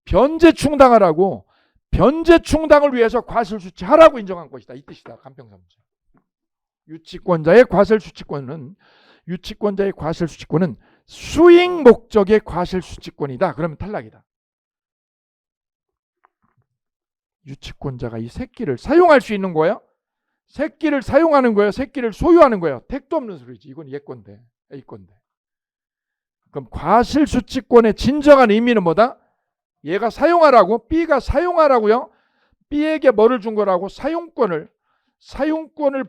변제 충당하라고 변제 충당을 위해서 과실 수치하라고 인정한 것이다. 이 뜻이다. 간평사 문제. 유치권자의 과실 수치권은 수익 목적의 과실 수치권이다. 그러면 탈락이다. 유치권자가 이 새끼를 사용할 수 있는 거예요? 새끼를 사용하는 거예요? 새끼를 소유하는 거예요? 택도 없는 소리지. 이건 얘 건데, A 건데. 그럼 과실 수치권의 진정한 의미는 뭐다? 얘가 사용하라고, B가 사용하라고요? B에게 뭐를 준 거라고? 사용권을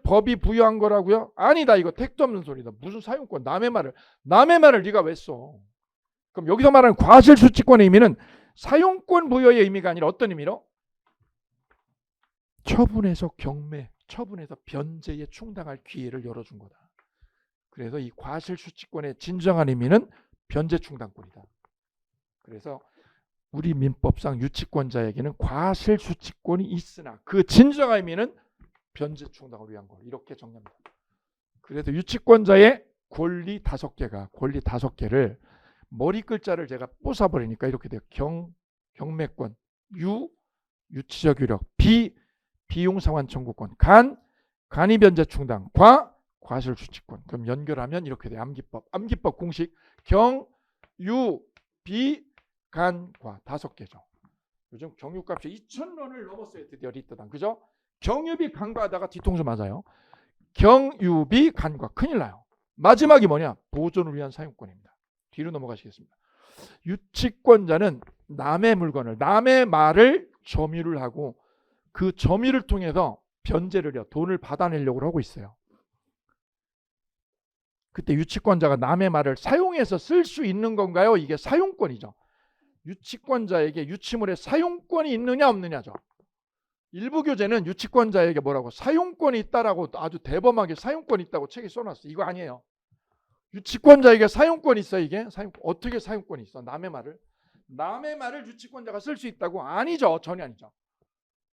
법이 부여한 거라고요? 아니다. 이거 택도 없는 소리다. 무슨 사용권? 남의 말을 네가 왜 써? 그럼 여기서 말하는 과실 수치권의 의미는 사용권 부여의 의미가 아니라 어떤 의미로? 처분해서 변제에 충당할 기회를 열어준 거다. 그래서 이 과실 수치권의 진정한 의미는 변제 충당권이다. 그래서 우리 민법상 유치권자에게는 과실 수치권이 있으나 그 진정한 의미는 변제 충당을 위한 거. 이렇게 정리합니다. 그래서 유치권자의 권리 5개를 머리 글자를 제가 부숴버리니까 이렇게 돼요. 경매권, 유치적 유력, 비용상환 청구권, 간이변제 충당, 과실 수치권. 그럼 연결하면 이렇게 돼요. 암기법 공식 간, 과 5개죠. 요즘 경유값이 2,000원을 넘었어요. 드디어 리터당. 그죠? 경유비 간과하다가 뒤통수 맞아요. 경유비 간과 큰일 나요. 마지막이 뭐냐? 보존을 위한 사용권입니다. 뒤로 넘어가시겠습니다. 유치권자는 남의 물건을, 남의 말을 점유를 하고 그 점유를 통해서 변제를요, 돈을 받아내려고 하고 있어요. 그때 유치권자가 남의 말을 사용해서 쓸 수 있는 건가요? 이게 사용권이죠. 유치권자에게 유치물의 사용권이 있느냐 없느냐죠. 일부 교재는 유치권자에게 뭐라고 사용권이 있다라고 아주 대범하게 사용권이 있다고 책에 써놨어. 이거 아니에요. 유치권자에게 사용권이 있어. 이게 어떻게 사용권이 있어? 남의 말을 유치권자가 쓸 수 있다고? 아니죠. 전혀 아니죠.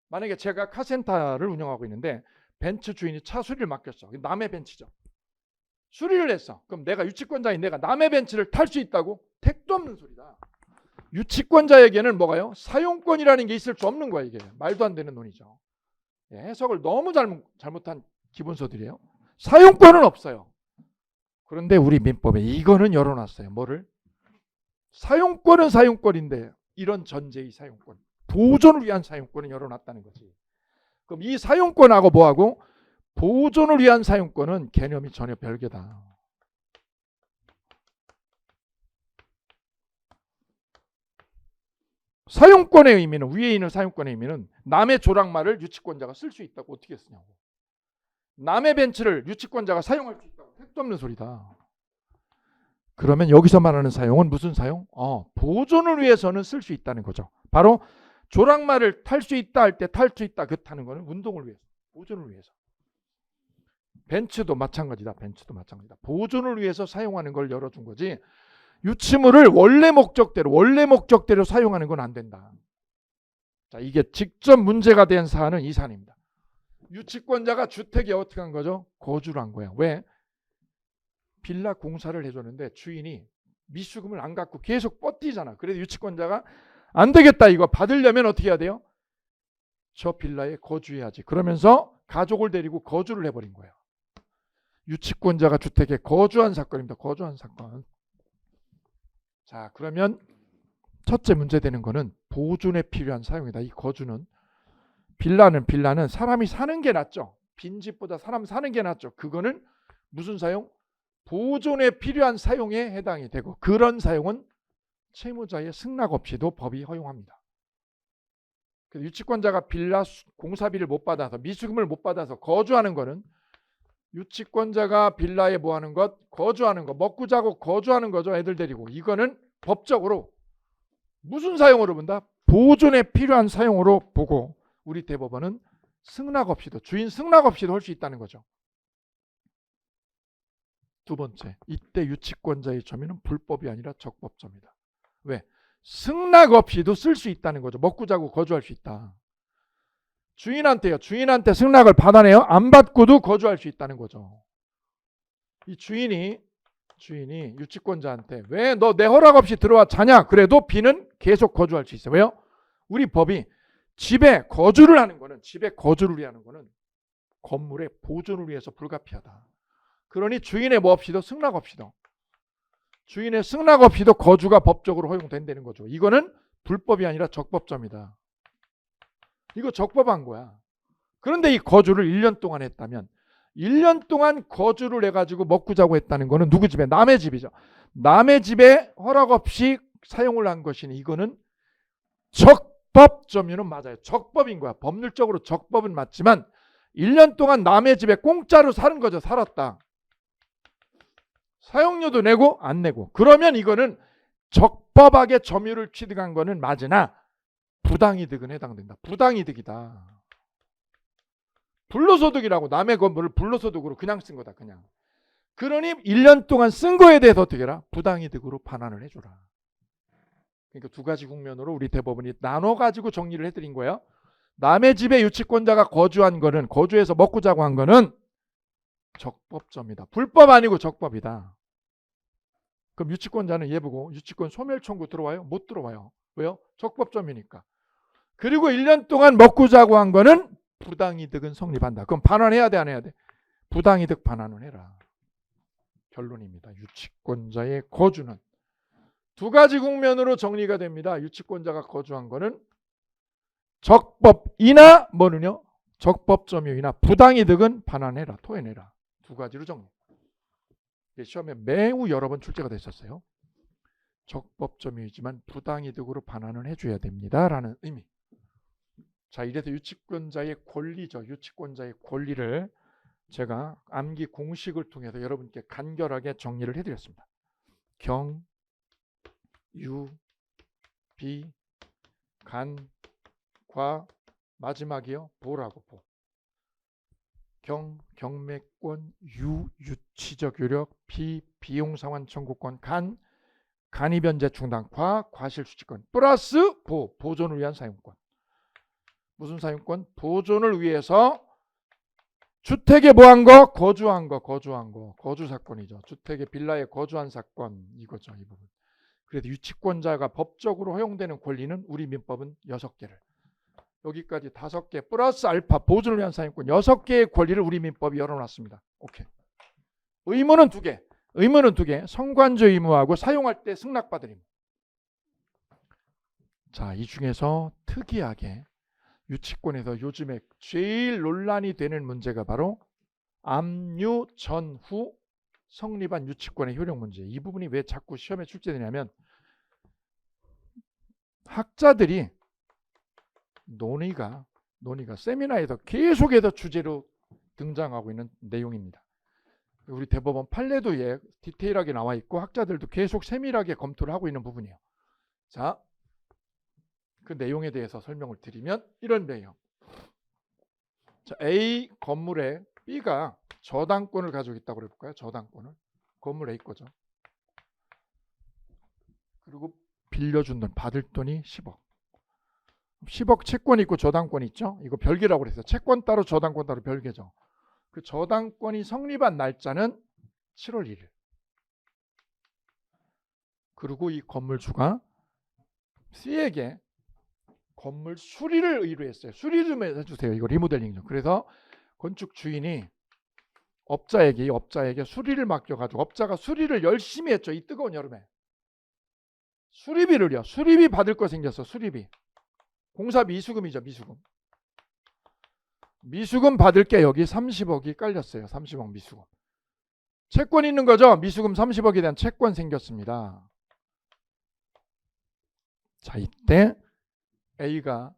만약에 제가 카센터를 운영하고 있는데 벤츠 주인이 차 수리를 맡겼어. 남의 벤츠죠. 수리를 했어. 그럼 내가 유치권자인 내가 남의 벤츠를 탈 수 있다고? 택도 없는 소리다. 유치권자에게는 뭐가요? 사용권이라는 게 있을 수 없는 거야. 이게 말도 안 되는 논의죠. 해석을 너무 잘못한 기본서들이에요. 사용권은 없어요. 그런데 우리 민법에 이거는 열어놨어요. 뭐를? 사용권은 사용권인데 이런 전제의 사용권, 보존을 위한 사용권은 열어놨다는 거지. 그럼 이 사용권하고 뭐하고? 보존을 위한 사용권은 개념이 전혀 별개다. 사용권의 의미는, 위에 있는 사용권의 의미는 남의 조랑말을 유치권자가 쓸 수 있다고 어떻게 쓰냐고. 남의 벤츠를 유치권자가 사용할 수 있다고. 택도 없는 소리다. 그러면 여기서 말하는 사용은 무슨 사용? 보존을 위해서는 쓸 수 있다는 거죠. 바로 조랑말을 탈 수 있다 할 때 탈 수 있다 그 타는 거는 운동을 위해서, 보존을 위해서. 벤츠도 마찬가지다. 보존을 위해서 사용하는 걸 열어준 거지. 유치물을 원래 목적대로 사용하는 건 안 된다. 자, 이게 직접 문제가 된 사안은 이 사안입니다. 유치권자가 주택에 어떻게 한 거죠? 거주를 한 거야. 왜? 빌라 공사를 해줬는데 주인이 미수금을 안 갚고 계속 뻗디잖아. 그래서 유치권자가 안 되겠다, 이거 받으려면 어떻게 해야 돼요? 저 빌라에 거주해야지. 그러면서 가족을 데리고 거주를 해버린 거예요. 유치권자가 주택에 거주한 사건입니다. 거주한 사건. 자, 그러면 첫째 문제되는 거는 보존에 필요한 사용이다. 이 거주는 빌라는 사람이 사는 게 낫죠. 빈집보다 사람 사는 게 낫죠. 그거는 무슨 사용? 보존에 필요한 사용에 해당이 되고, 그런 사용은 채무자의 승낙 없이도 법이 허용합니다. 유치권자가 빌라 공사비를 못 받아서, 미수금을 못 받아서 거주하는 거는 유치권자가 빌라에 뭐 하는 것? 거주하는 것, 먹고 자고 거주하는 거죠. 애들 데리고. 이거는 법적으로 무슨 사용으로 본다? 보존에 필요한 사용으로 보고, 우리 대법원은 승낙 없이도, 주인 승낙 없이도 할 수 있다는 거죠. 두 번째, 이때 유치권자의 점유는 불법이 아니라 적법점이다. 왜? 승낙 없이도 쓸 수 있다는 거죠. 먹고 자고 거주할 수 있다. 주인한테 승낙을 받아내요? 안 받고도 거주할 수 있다는 거죠. 이 주인이 유치권자한테 왜 너 내 허락 없이 들어와 자냐? 그래도 B는 계속 거주할 수 있어요. 왜요? 우리 법이 집에 거주를 하는 거는, 건물의 보존을 위해서 불가피하다. 그러니 주인의 뭐 없이도, 승낙 없이도, 거주가 법적으로 허용된다는 거죠. 이거는 불법이 아니라 적법점이다. 이거 적법한 거야. 그런데 이 거주를 1년 동안 했다면, 1년 동안 거주를 해가지고 먹고 자고 했다는 거는 누구 집에? 남의 집이죠. 남의 집에 허락 없이 사용을 한 것이니 이거는 적법점유는 맞아요. 적법인 거야. 법률적으로 적법은 맞지만 1년 동안 남의 집에 공짜로 사는 거죠. 살았다. 사용료도 내고 안 내고. 그러면 이거는 적법하게 점유를 취득한 거는 맞으나 부당이득은 해당된다. 부당이득이다. 불로소득이라고, 남의 건물을 불로소득으로 그냥 쓴 거다. 그냥. 그러니 1년 동안 쓴 거에 대해서 어떻게 해라? 부당이득으로 반환을 해줘라. 그러니까 두 가지 국면으로 우리 대법원이 나눠가지고 정리를 해드린 거예요. 남의 집에 유치권자가 거주한 거는, 거주해서 먹고 자고 한 거는 적법점이다. 불법 아니고 적법이다. 그럼 유치권자는 얘 보고 유치권 소멸 청구 들어와요? 못 들어와요. 왜요? 적법점이니까. 그리고 1년 동안 먹고 자고 한 거는 부당이득은 성립한다. 그럼 반환해야 돼, 안 해야 돼? 부당이득 반환은 해라. 결론입니다. 유치권자의 거주는 두 가지 국면으로 정리가 됩니다. 유치권자가 거주한 거는 적법이나 뭐는요? 적법점유이나 부당이득은 반환해라, 토해내라. 두 가지로 정리. 시험에 매우 여러 번 출제가 됐었어요. 적법점유이지만 부당이득으로 반환을 해줘야 됩니다라는 의미. 자, 이래서 유치권자의 권리죠. 유치권자의 권리를 제가 암기 공식을 통해서 여러분께 간결하게 정리를 해드렸습니다. 경, 유, 비, 간, 과, 마지막이요. 보라고 보. 경매권, 유치적 요력, 비용상환 청구권, 간이변제 충당, 과실수취권 플러스 보존을 위한 사용권. 무슨 사용권? 보존을 위해서 주택에 뭐한 거? 거주한 거. 거주 사건이죠. 주택에 빌라에 거주한 사건 이거죠. 이 부분. 그래도 유치권자가 법적으로 허용되는 권리는 우리 민법은 6개를. 여기까지 5개 플러스 알파 보존을 위한 사용권 6개의 권리를 우리 민법이 열어놨습니다. 오케이. 의무는 2개. 성관조 의무하고 사용할 때 승낙받을 의무. 자, 이 중에서 특이하게 유치권에서 요즘에 제일 논란이 되는 문제가 바로 압류 전후 성립한 유치권의 효력 문제. 이 부분이 왜 자꾸 시험에 출제되냐면 학자들이 논의가 세미나에서 계속해서 주제로 등장하고 있는 내용입니다. 우리 대법원 판례도 디테일하게 나와 있고 학자들도 계속 세밀하게 검토를 하고 있는 부분이에요. 자, 그 내용에 대해서 설명을 드리면 이런 내용. 자, A 건물에 B가 저당권을 가지고 있다고 해볼까요? 저당권을. 건물 A 거죠. 그리고 빌려준 돈, 받을 돈이 10억. 10억 채권이 있고 저당권이 있죠. 이거 별개라고 그랬어요. 채권 따로 저당권 따로 별개죠. 그 저당권이 성립한 날짜는 7월 1일. 그리고 이 건물주가 C에게 건물 수리를 의뢰했어요. 수리 좀 해주세요. 이거 리모델링이죠. 그래서 건축 주인이 업자에게 수리를 맡겨가지고 업자가 수리를 열심히 했죠. 이 뜨거운 여름에. 수리비 받을 거 생겼어. 수리비. 공사 미수금이죠. 미수금 받을 게 여기 30억이 깔렸어요. 30억 미수금. 채권 있는 거죠. 미수금 30억에 대한 채권 생겼습니다. 자, 이때 A가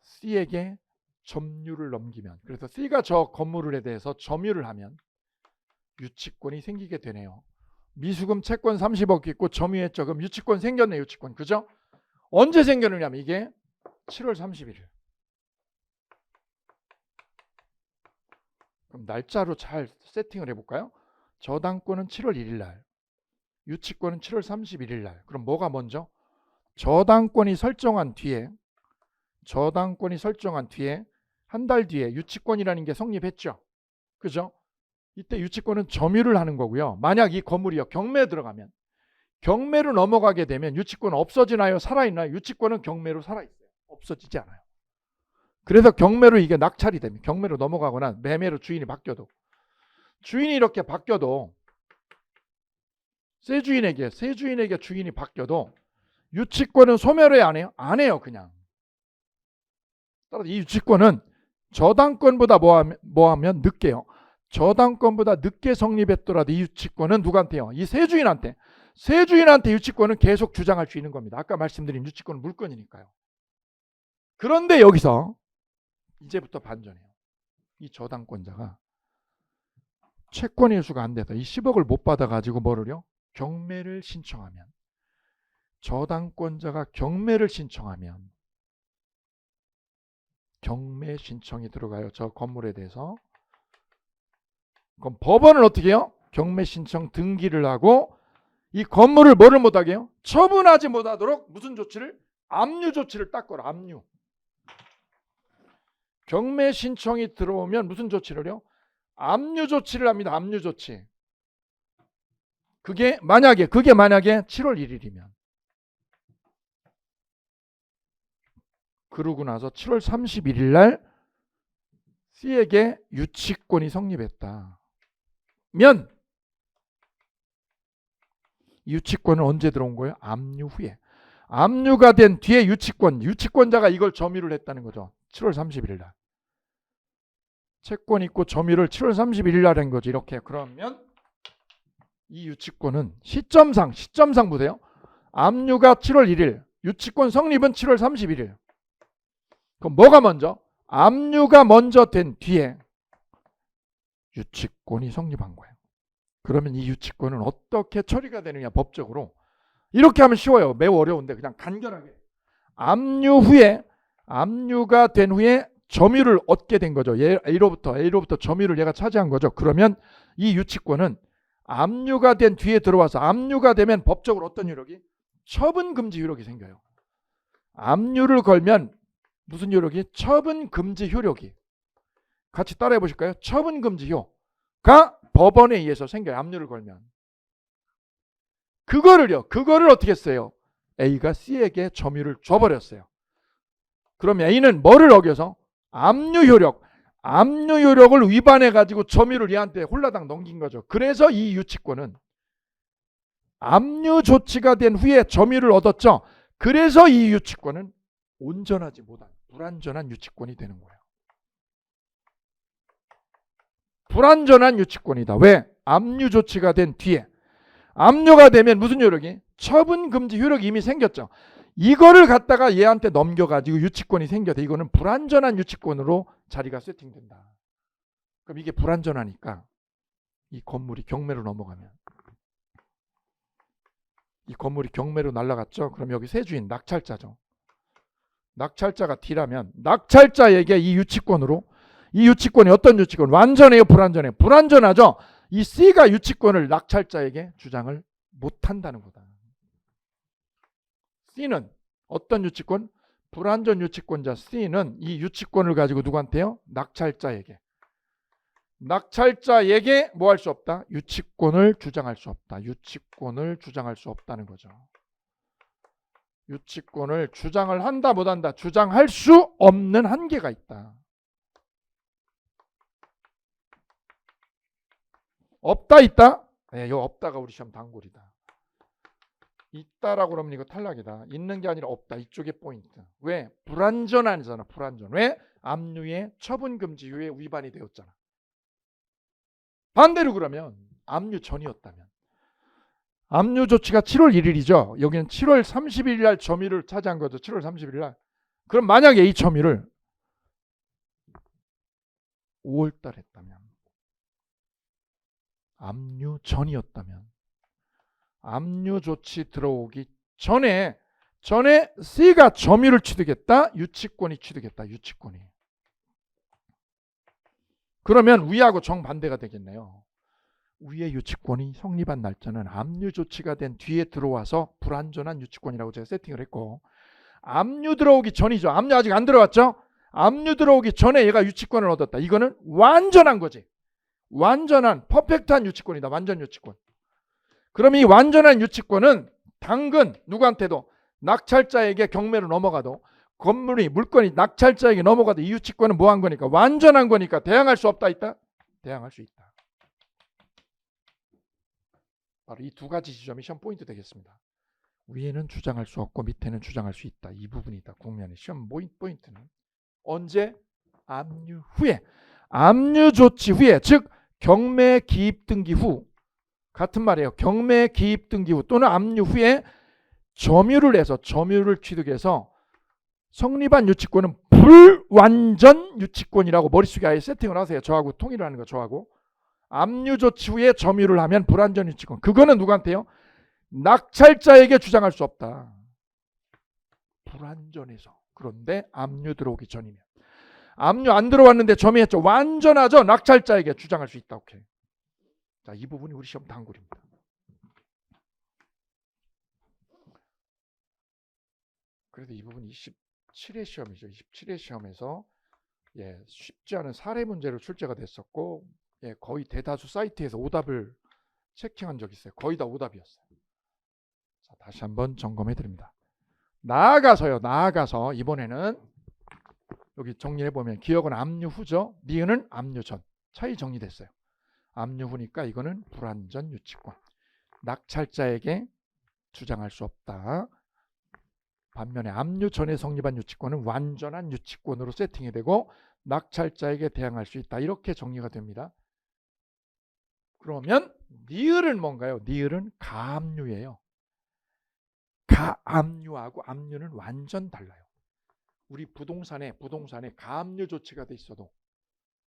C에게 점유를 넘기면, 그래서 C가 저 건물에 대해서 점유를 하면 유치권이 생기게 되네요. 미수금 채권 30억 있고 점유했죠. 그럼 유치권 생겼네. 유치권. 그죠? 언제 생겼느냐면 이게 7월 31일. 그럼 날짜로 잘 세팅을 해볼까요? 저당권은 7월 1일 날, 유치권은 7월 31일 날. 그럼 뭐가 먼저? 저당권이 설정한 뒤에 한 달 뒤에 유치권이라는 게 성립했죠. 그죠? 이때 유치권은 점유를 하는 거고요. 만약 이 건물이요 경매에 들어가면, 경매로 넘어가게 되면 유치권은 없어지나요? 살아있나요? 유치권은 경매로 살아있어요. 없어지지 않아요. 그래서 경매로 이게 낙찰이 되면, 경매로 넘어가거나 매매로 주인이 바뀌어도 새 주인에게 주인이 바뀌어도 유치권은 소멸을 안 해요? 안 해요. 그냥. 따라서 이 유치권은 저당권보다 뭐하면 늦게요. 저당권보다 늦게 성립했더라도 이 유치권은 누구한테요? 이 새 주인한테 유치권은 계속 주장할 수 있는 겁니다. 아까 말씀드린 유치권은 물건이니까요. 그런데 여기서 이제부터 반전이에요. 이 저당권자가 채권 회수가 안 돼서 이 10억을 못 받아가지고 뭐를요? 경매를 신청하면, 저당권자가 경매를 신청하면 경매 신청이 들어가요. 저 건물에 대해서. 그럼 법원은 어떻게 해요? 경매 신청 등기를 하고 이 건물을 뭐를 못하게 해요? 처분하지 못하도록 무슨 조치를? 압류 조치를 딱 걸어. 압류. 경매 신청이 들어오면 무슨 조치를 해요? 압류 조치를 합니다. 압류 조치. 그게 만약에 7월 1일이면, 그러고 나서 7월 31일 날 C에게 유치권이 성립했다. 면 유치권은 언제 들어온 거예요? 압류 후에. 압류가 된 뒤에 유치권자가 이걸 점유를 했다는 거죠. 7월 31일 날. 채권 있고 점유를 7월 31일 날 한 거지. 이렇게. 그러면 이 유치권은 시점상 보세요. 압류가 7월 1일, 유치권 성립은 7월 31일. 그럼 뭐가 먼저? 압류가 먼저 된 뒤에 유치권이 성립한 거예요. 그러면 이 유치권은 어떻게 처리가 되느냐, 법적으로. 이렇게 하면 쉬워요. 매우 어려운데 그냥 간결하게. 압류 후에 압류가 된 후에 점유를 얻게 된 거죠. A로부터 점유를 얘가 차지한 거죠. 그러면 이 유치권은 압류가 된 뒤에 들어와서 압류가 되면 법적으로 어떤 효력이? 처분금지 효력이 생겨요. 압류를 걸면 무슨 효력이? 처분금지 효력이. 같이 따라해 보실까요? 처분금지효가 법원에 의해서 생겨요. 압류를 걸면. 그거를 어떻게 했어요? A가 C에게 점유를 줘버렸어요. 그럼 A는 뭐를 어겨서? 압류효력을 위반해가지고 점유를 얘한테 홀라당 넘긴 거죠. 그래서 이 유치권은 압류 조치가 된 후에 점유를 얻었죠. 그래서 이 유치권은 온전하지 못한 불완전한 유치권이 되는 거예요. 불완전한 유치권이다. 왜? 압류 조치가 된 뒤에. 압류가 되면 무슨 효력이? 처분금지 효력이 이미 생겼죠. 이거를 갖다가 얘한테 넘겨가지고 유치권이 생겨서 이거는 불완전한 유치권으로 자리가 세팅된다. 그럼 이게 불완전하니까 이 건물이 경매로 넘어가면 이 건물이 경매로 날아갔죠. 그럼 여기 세주인 낙찰자죠. 낙찰자가 D라면 낙찰자에게 이 유치권이 어떤 유치권? 완전해요? 불완전해요? 불완전하죠. 이 C가 유치권을 낙찰자에게 주장을 못한다는 거다. C는 어떤 유치권? 불완전 유치권자 C는 이 유치권을 가지고 누구한테요? 낙찰자에게 뭐 할 수 없다? 유치권을 주장할 수 없다. 유치권을 주장할 수 없다는 거죠. 유치권을 주장을 한다 못한다. 주장할 수 없는 한계가 있다. 없다 있다? 네, 이거 없다가 우리 시험 단골이다. 있다라고 그러면 이거 탈락이다. 있는 게 아니라 없다. 이쪽에 포인트. 왜? 불완전하잖아. 불완전. 왜? 압류의 처분금지 후에 위반이 되었잖아. 반대로 그러면 압류 전이었다면 압류 조치가 7월 1일이죠. 여기는 7월 30일 날 점유를 차지한 거죠. 7월 30일 날. 그럼 만약에 이 점유를 5월 달 했다면 압류 전이었다면 압류 조치 들어오기 전에 C가 점유를 취득했다. 유치권이 취득했다. 유치권이. 그러면 위하고 정반대가 되겠네요. 위의 유치권이 성립한 날짜는 압류 조치가 된 뒤에 들어와서 불완전한 유치권이라고 제가 세팅을 했고 압류 들어오기 전이죠. 압류 아직 안 들어왔죠. 압류 들어오기 전에 얘가 유치권을 얻었다. 이거는 완전한 거지. 완전한 퍼펙트한 유치권이다. 완전 유치권. 그럼 이 완전한 유치권은 당근 누구한테도 낙찰자에게 경매로 넘어가도 물건이 낙찰자에게 넘어가도 이 유치권은 뭐 한 거니까? 완전한 거니까 대항할 수 없다 있다? 대항할 수 있다. 바로 이 두 가지 지점이 시험 포인트 되겠습니다. 위에는 주장할 수 없고 밑에는 주장할 수 있다. 이 부분이다. 국면의 시험 포인트는 언제? 압류 후에. 압류 조치 후에, 즉 경매 기입 등기 후, 같은 말이에요. 경매 기입 등기 후 또는 압류 후에 점유를 취득해서 성립한 유치권은 불완전 유치권이라고 머릿속에 아예 세팅을 하세요. 저하고 통일을 하는 거. 저하고 압류 조치 후에 점유를 하면 불완전 유치권. 그거는 누구한테요? 낙찰자에게 주장할 수 없다. 불완전해서. 그런데 압류 들어오기 전이면. 압류 안 들어왔는데 점유했죠. 완전하죠. 낙찰자에게 주장할 수 있다. 오케이. 자, 이 부분이 우리 시험 단골입니다. 그래서 이 부분이 27회 시험이죠. 27회 시험에서 쉽지 않은 사례 문제로 출제가 됐었고 거의 대다수 사이트에서 오답을 체킹한 적이 있어요. 거의 다 오답이었어요. 자, 다시 한번 점검해 드립니다. 나아가서 이번에는 여기 정리해 보면 기억은 압류 후죠. 니은은 압류 전. 차이 정리됐어요. 압류 후니까 이거는 불완전 유치권. 낙찰자에게 주장할 수 없다. 반면에 압류 전에 성립한 유치권은 완전한 유치권으로 세팅이 되고 낙찰자에게 대항할 수 있다. 이렇게 정리가 됩니다. 그러면 니을은 뭔가요? 니을은 가압류예요. 가압류하고 압류는 완전 달라요. 우리 부동산에 가압류 조치가 돼 있어도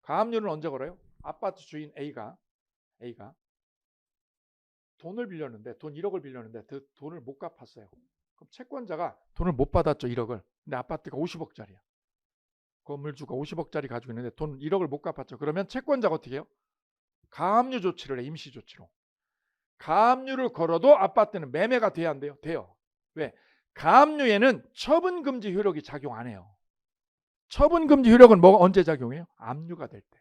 가압류는 언제 걸어요? 아파트 주인 A가 돈을 빌렸는데 돈 1억을 빌렸는데 그 돈을 못 갚았어요. 그럼 채권자가 돈을 못 받았죠. 1억을. 근데 아파트가 50억짜리야. 건물주가 50억짜리 가지고 있는데 돈 1억을 못 갚았죠. 그러면 채권자가 어떻게 해요? 가압류 조치를 해. 임시 조치로. 가압류를 걸어도 아파트는 매매가 돼야 안 돼요? 돼요. 왜? 가압류에는 처분금지 효력이 작용 안 해요. 처분금지 효력은 뭐가 언제 작용해요? 압류가 될 때.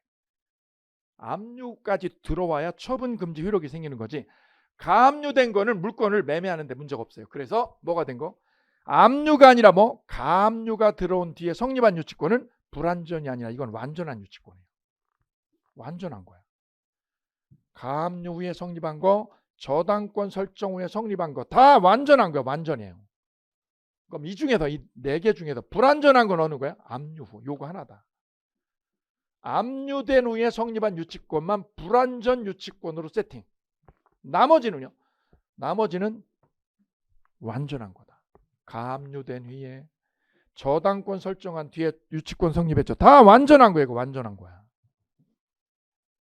압류까지 들어와야 처분금지 효력이 생기는 거지. 가압류된 거는 물건을 매매하는데 문제가 없어요. 그래서 뭐가 된 거? 압류가 아니라 뭐 가압류가 들어온 뒤에 성립한 유치권은 불완전이 아니라 이건 완전한 유치권이에요. 완전한 거야. 가압류 후에 성립한 거, 저당권 설정 후에 성립한 거 다 완전한 거야. 완전해요. 그럼 이 중에서 이 4개 중에서 불완전한 건 어느 거야? 압류 후. 요거 하나다. 압류된 후에 성립한 유치권만 불완전 유치권으로 세팅. 나머지는요? 나머지는 완전한 거다. 가압류된 후에 저당권 설정한 뒤에 유치권 성립했죠. 다 완전한 거예요. 완전한 거야.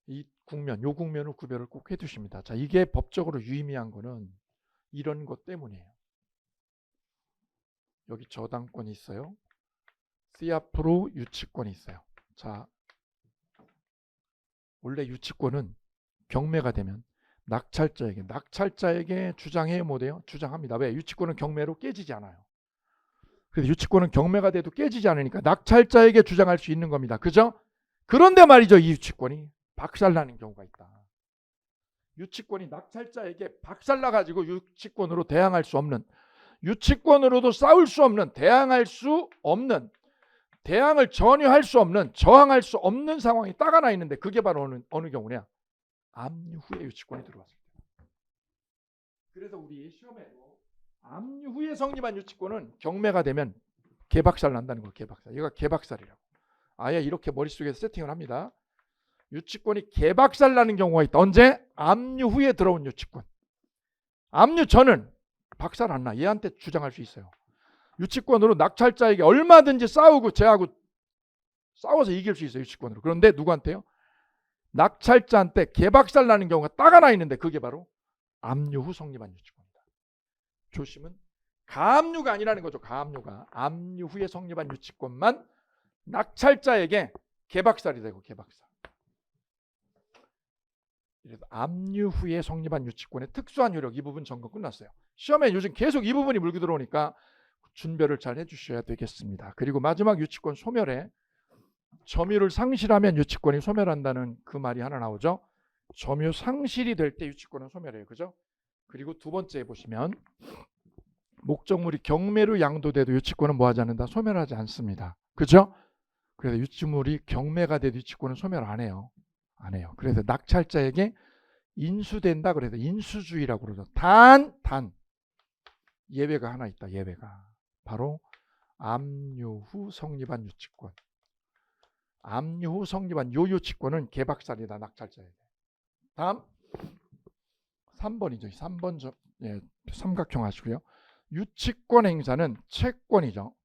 이 국면, 요 국면을 구별을 꼭 해두십니다. 자, 이게 법적으로 유의미한 거는 이런 것 때문이에요. 여기 저당권이 있어요. C 앞으로 유치권이 있어요. 자, 원래 유치권은 경매가 되면 낙찰자에게 주장해요, 못해요? 주장합니다. 왜? 유치권은 경매로 깨지지 않아요. 그래서 유치권은 경매가 돼도 깨지지 않으니까 낙찰자에게 주장할 수 있는 겁니다. 그죠? 그런데 말이죠, 이 유치권이 박살나는 경우가 있다. 유치권이 낙찰자에게 박살나가지고 유치권으로 대항할 수 없는, 유치권으로도 싸울 수 없는, 대항을 전혀 할 수 없는, 저항할 수 없는 상황이 딱 하나 있는데 그게 바로 어느 경우냐? 압류 후에 유치권이 들어왔을 때. 그래서 우리 시험에도 압류 후에 성립한 유치권은 경매가 되면 개박살 난다는 거. 개박살. 이거 개박살이라고. 아예 이렇게 머릿속에서 세팅을 합니다. 유치권이 개박살 나는 경우가 있다. 언제? 압류 후에 들어온 유치권. 압류 전은 박살 안 나. 얘한테 주장할 수 있어요. 유치권으로 낙찰자에게 얼마든지 싸우고 쟤하고 싸워서 이길 수 있어요. 유치권으로. 그런데 누구한테요? 낙찰자한테 개박살 나는 경우가 딱 하나 있는데 그게 바로 압류 후 성립한 유치권이다. 조심은 가압류가 아니라는 거죠. 가압류가. 압류 후에 성립한 유치권만 낙찰자에게 개박살이 되고 개박살. 그래서 압류 후에 성립한 유치권의 특수한 효력, 이 부분 점검 끝났어요. 시험에 요즘 계속 이 부분이 물고 들어오니까 준비를 잘 해주셔야 되겠습니다. 그리고 마지막 유치권 소멸에 점유를 상실하면 유치권이 소멸한다는 그 말이 하나 나오죠. 점유 상실이 될 때 유치권은 소멸해요. 그죠? 그리고 두 번째 보시면 목적물이 경매로 양도돼도 유치권은 뭐하지 않는다? 소멸하지 않습니다. 그죠? 그래서 유치물이 경매가 돼도 유치권은 소멸 안 해요. 안 해요. 그래서 낙찰자에게 인수된다. 그래서 인수주의라고 그러죠. 단 예외가 하나 있다. 예외가. 바로 압류 후 성립한 유치권. 압류 후 성립한 요 유치권은 개박살이다. 낙찰자에게. 다음 3번이죠. 3번 삼각형 하시고요. 유치권 행사는 채권이죠.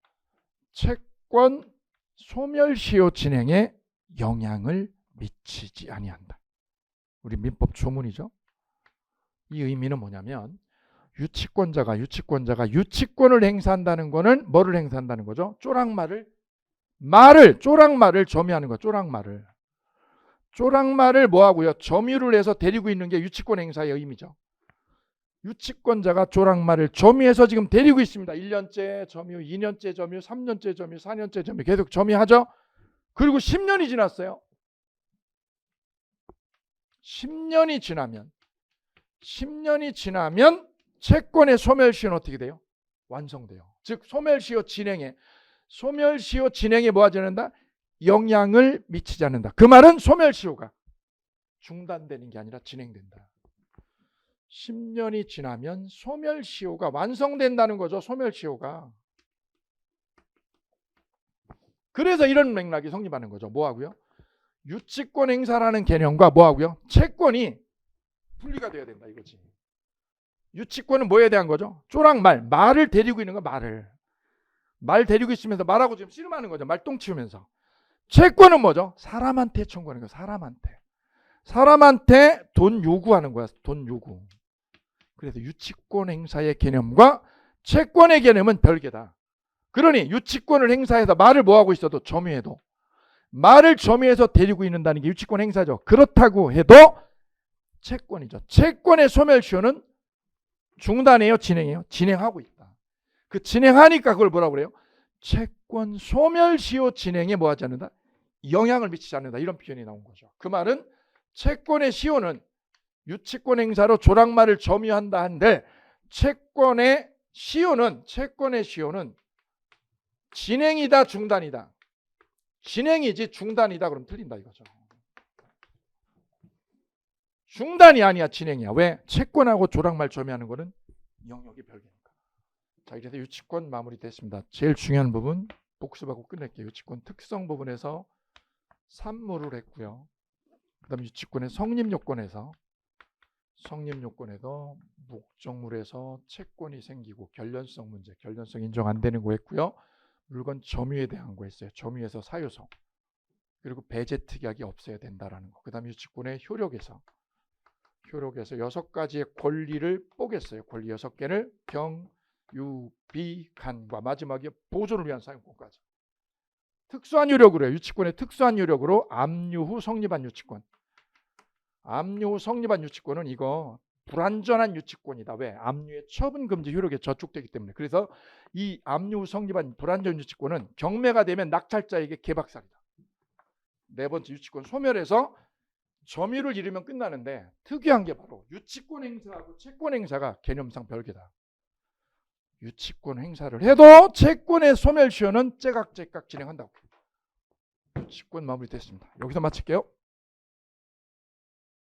채권 소멸시효 진행에 영향을 미치지 아니한다. 우리 민법 조문이죠. 이 의미는 뭐냐면 유치권자가 유치권을 행사한다는 거는 뭐를 행사한다는 거죠? 쪼랑말을 점유하는 거야. 쪼랑말을 뭐하고요? 점유를 해서 데리고 있는 게 유치권 행사의 의미죠. 유치권자가 쪼랑말을 점유해서 지금 데리고 있습니다. 1년째 점유, 2년째 점유, 3년째 점유, 4년째 점유 계속 점유하죠. 그리고 10년이 지났어요. 10년이 지나면 채권의 소멸시효는 어떻게 돼요? 완성돼요. 즉 소멸시효 진행에 뭐 하지 않는다? 영향을 미치지 않는다. 그 말은 소멸시효가 중단되는 게 아니라 진행된다. 10년이 지나면 소멸시효가 완성된다는 거죠. 소멸시효가. 그래서 이런 맥락이 성립하는 거죠. 뭐하고요? 유치권 행사라는 개념과 뭐하고요? 채권이 분리가 돼야 된다 이거지. 유치권은 뭐에 대한 거죠? 말을 데리고 있는 거. 말 데리고 있으면서 말하고 지금 씨름하는 거죠. 말똥 치우면서. 채권은 뭐죠? 사람한테 청구하는 거. 사람한테 돈 요구하는 거야. 돈 요구. 그래서 유치권 행사의 개념과 채권의 개념은 별개다. 그러니 유치권을 행사해서 말을 뭐하고 있어도 점유해도 말을 점유해서 데리고 있는다는 게 유치권 행사죠. 그렇다고 해도 채권이죠. 채권의 소멸시효는 중단해요, 진행해요? 진행하고 있다. 그 진행하니까 그걸 뭐라고 그래요? 채권 소멸시효 진행에 뭐하지 않는다? 영향을 미치지 않는다. 이런 표현이 나온 거죠. 그 말은 채권의 시효는 유치권 행사로 조랑말을 점유한다 한데 채권의 시효는 진행이다 중단이다. 진행이지 중단이다 그럼 틀린다 이거죠. 중단이 아니야 진행이야. 왜? 채권하고 조랑말 점유하는 거는 영역이 별개니까. 자, 이래서 유치권 마무리됐습니다. 제일 중요한 부분 복습하고 끝낼게요. 유치권 특성 부분에서 산물을 했고요. 그 다음에 유치권의 성립요건에서 목적물에서 채권이 생기고 결련성 문제, 결련성 인정 안 되는 거 했고요. 물건 점유에 대한 거 했어요. 점유에서 사유성. 그리고 배제 특약이 없어야 된다라는 거. 그 다음에 유치권의 효력에서 6가지의 권리를 뽀겠어요. 권리 6개를 경, 유, 비, 간과 마지막에 보존을 위한 사용권까지. 특수한 유력으로 해요. 유치권의 특수한 유력으로 압류 후 성립한 유치권. 압류 후 성립한 유치권은 이거 불완전한 유치권이다. 왜? 압류의 처분 금지 효력에 저촉되기 때문에. 그래서 이 압류 후 성립한 불완전 유치권은 경매가 되면 낙찰자에게 개박살이다. 네 번째 유치권 소멸해서 점유를 이루면 끝나는데 특이한 게 바로 유치권 행사하고 채권 행사가 개념상 별개다. 유치권 행사를 해도 채권의 소멸시효는 째각째각 진행한다고. 유치권 마무리됐습니다. 여기서 마칠게요.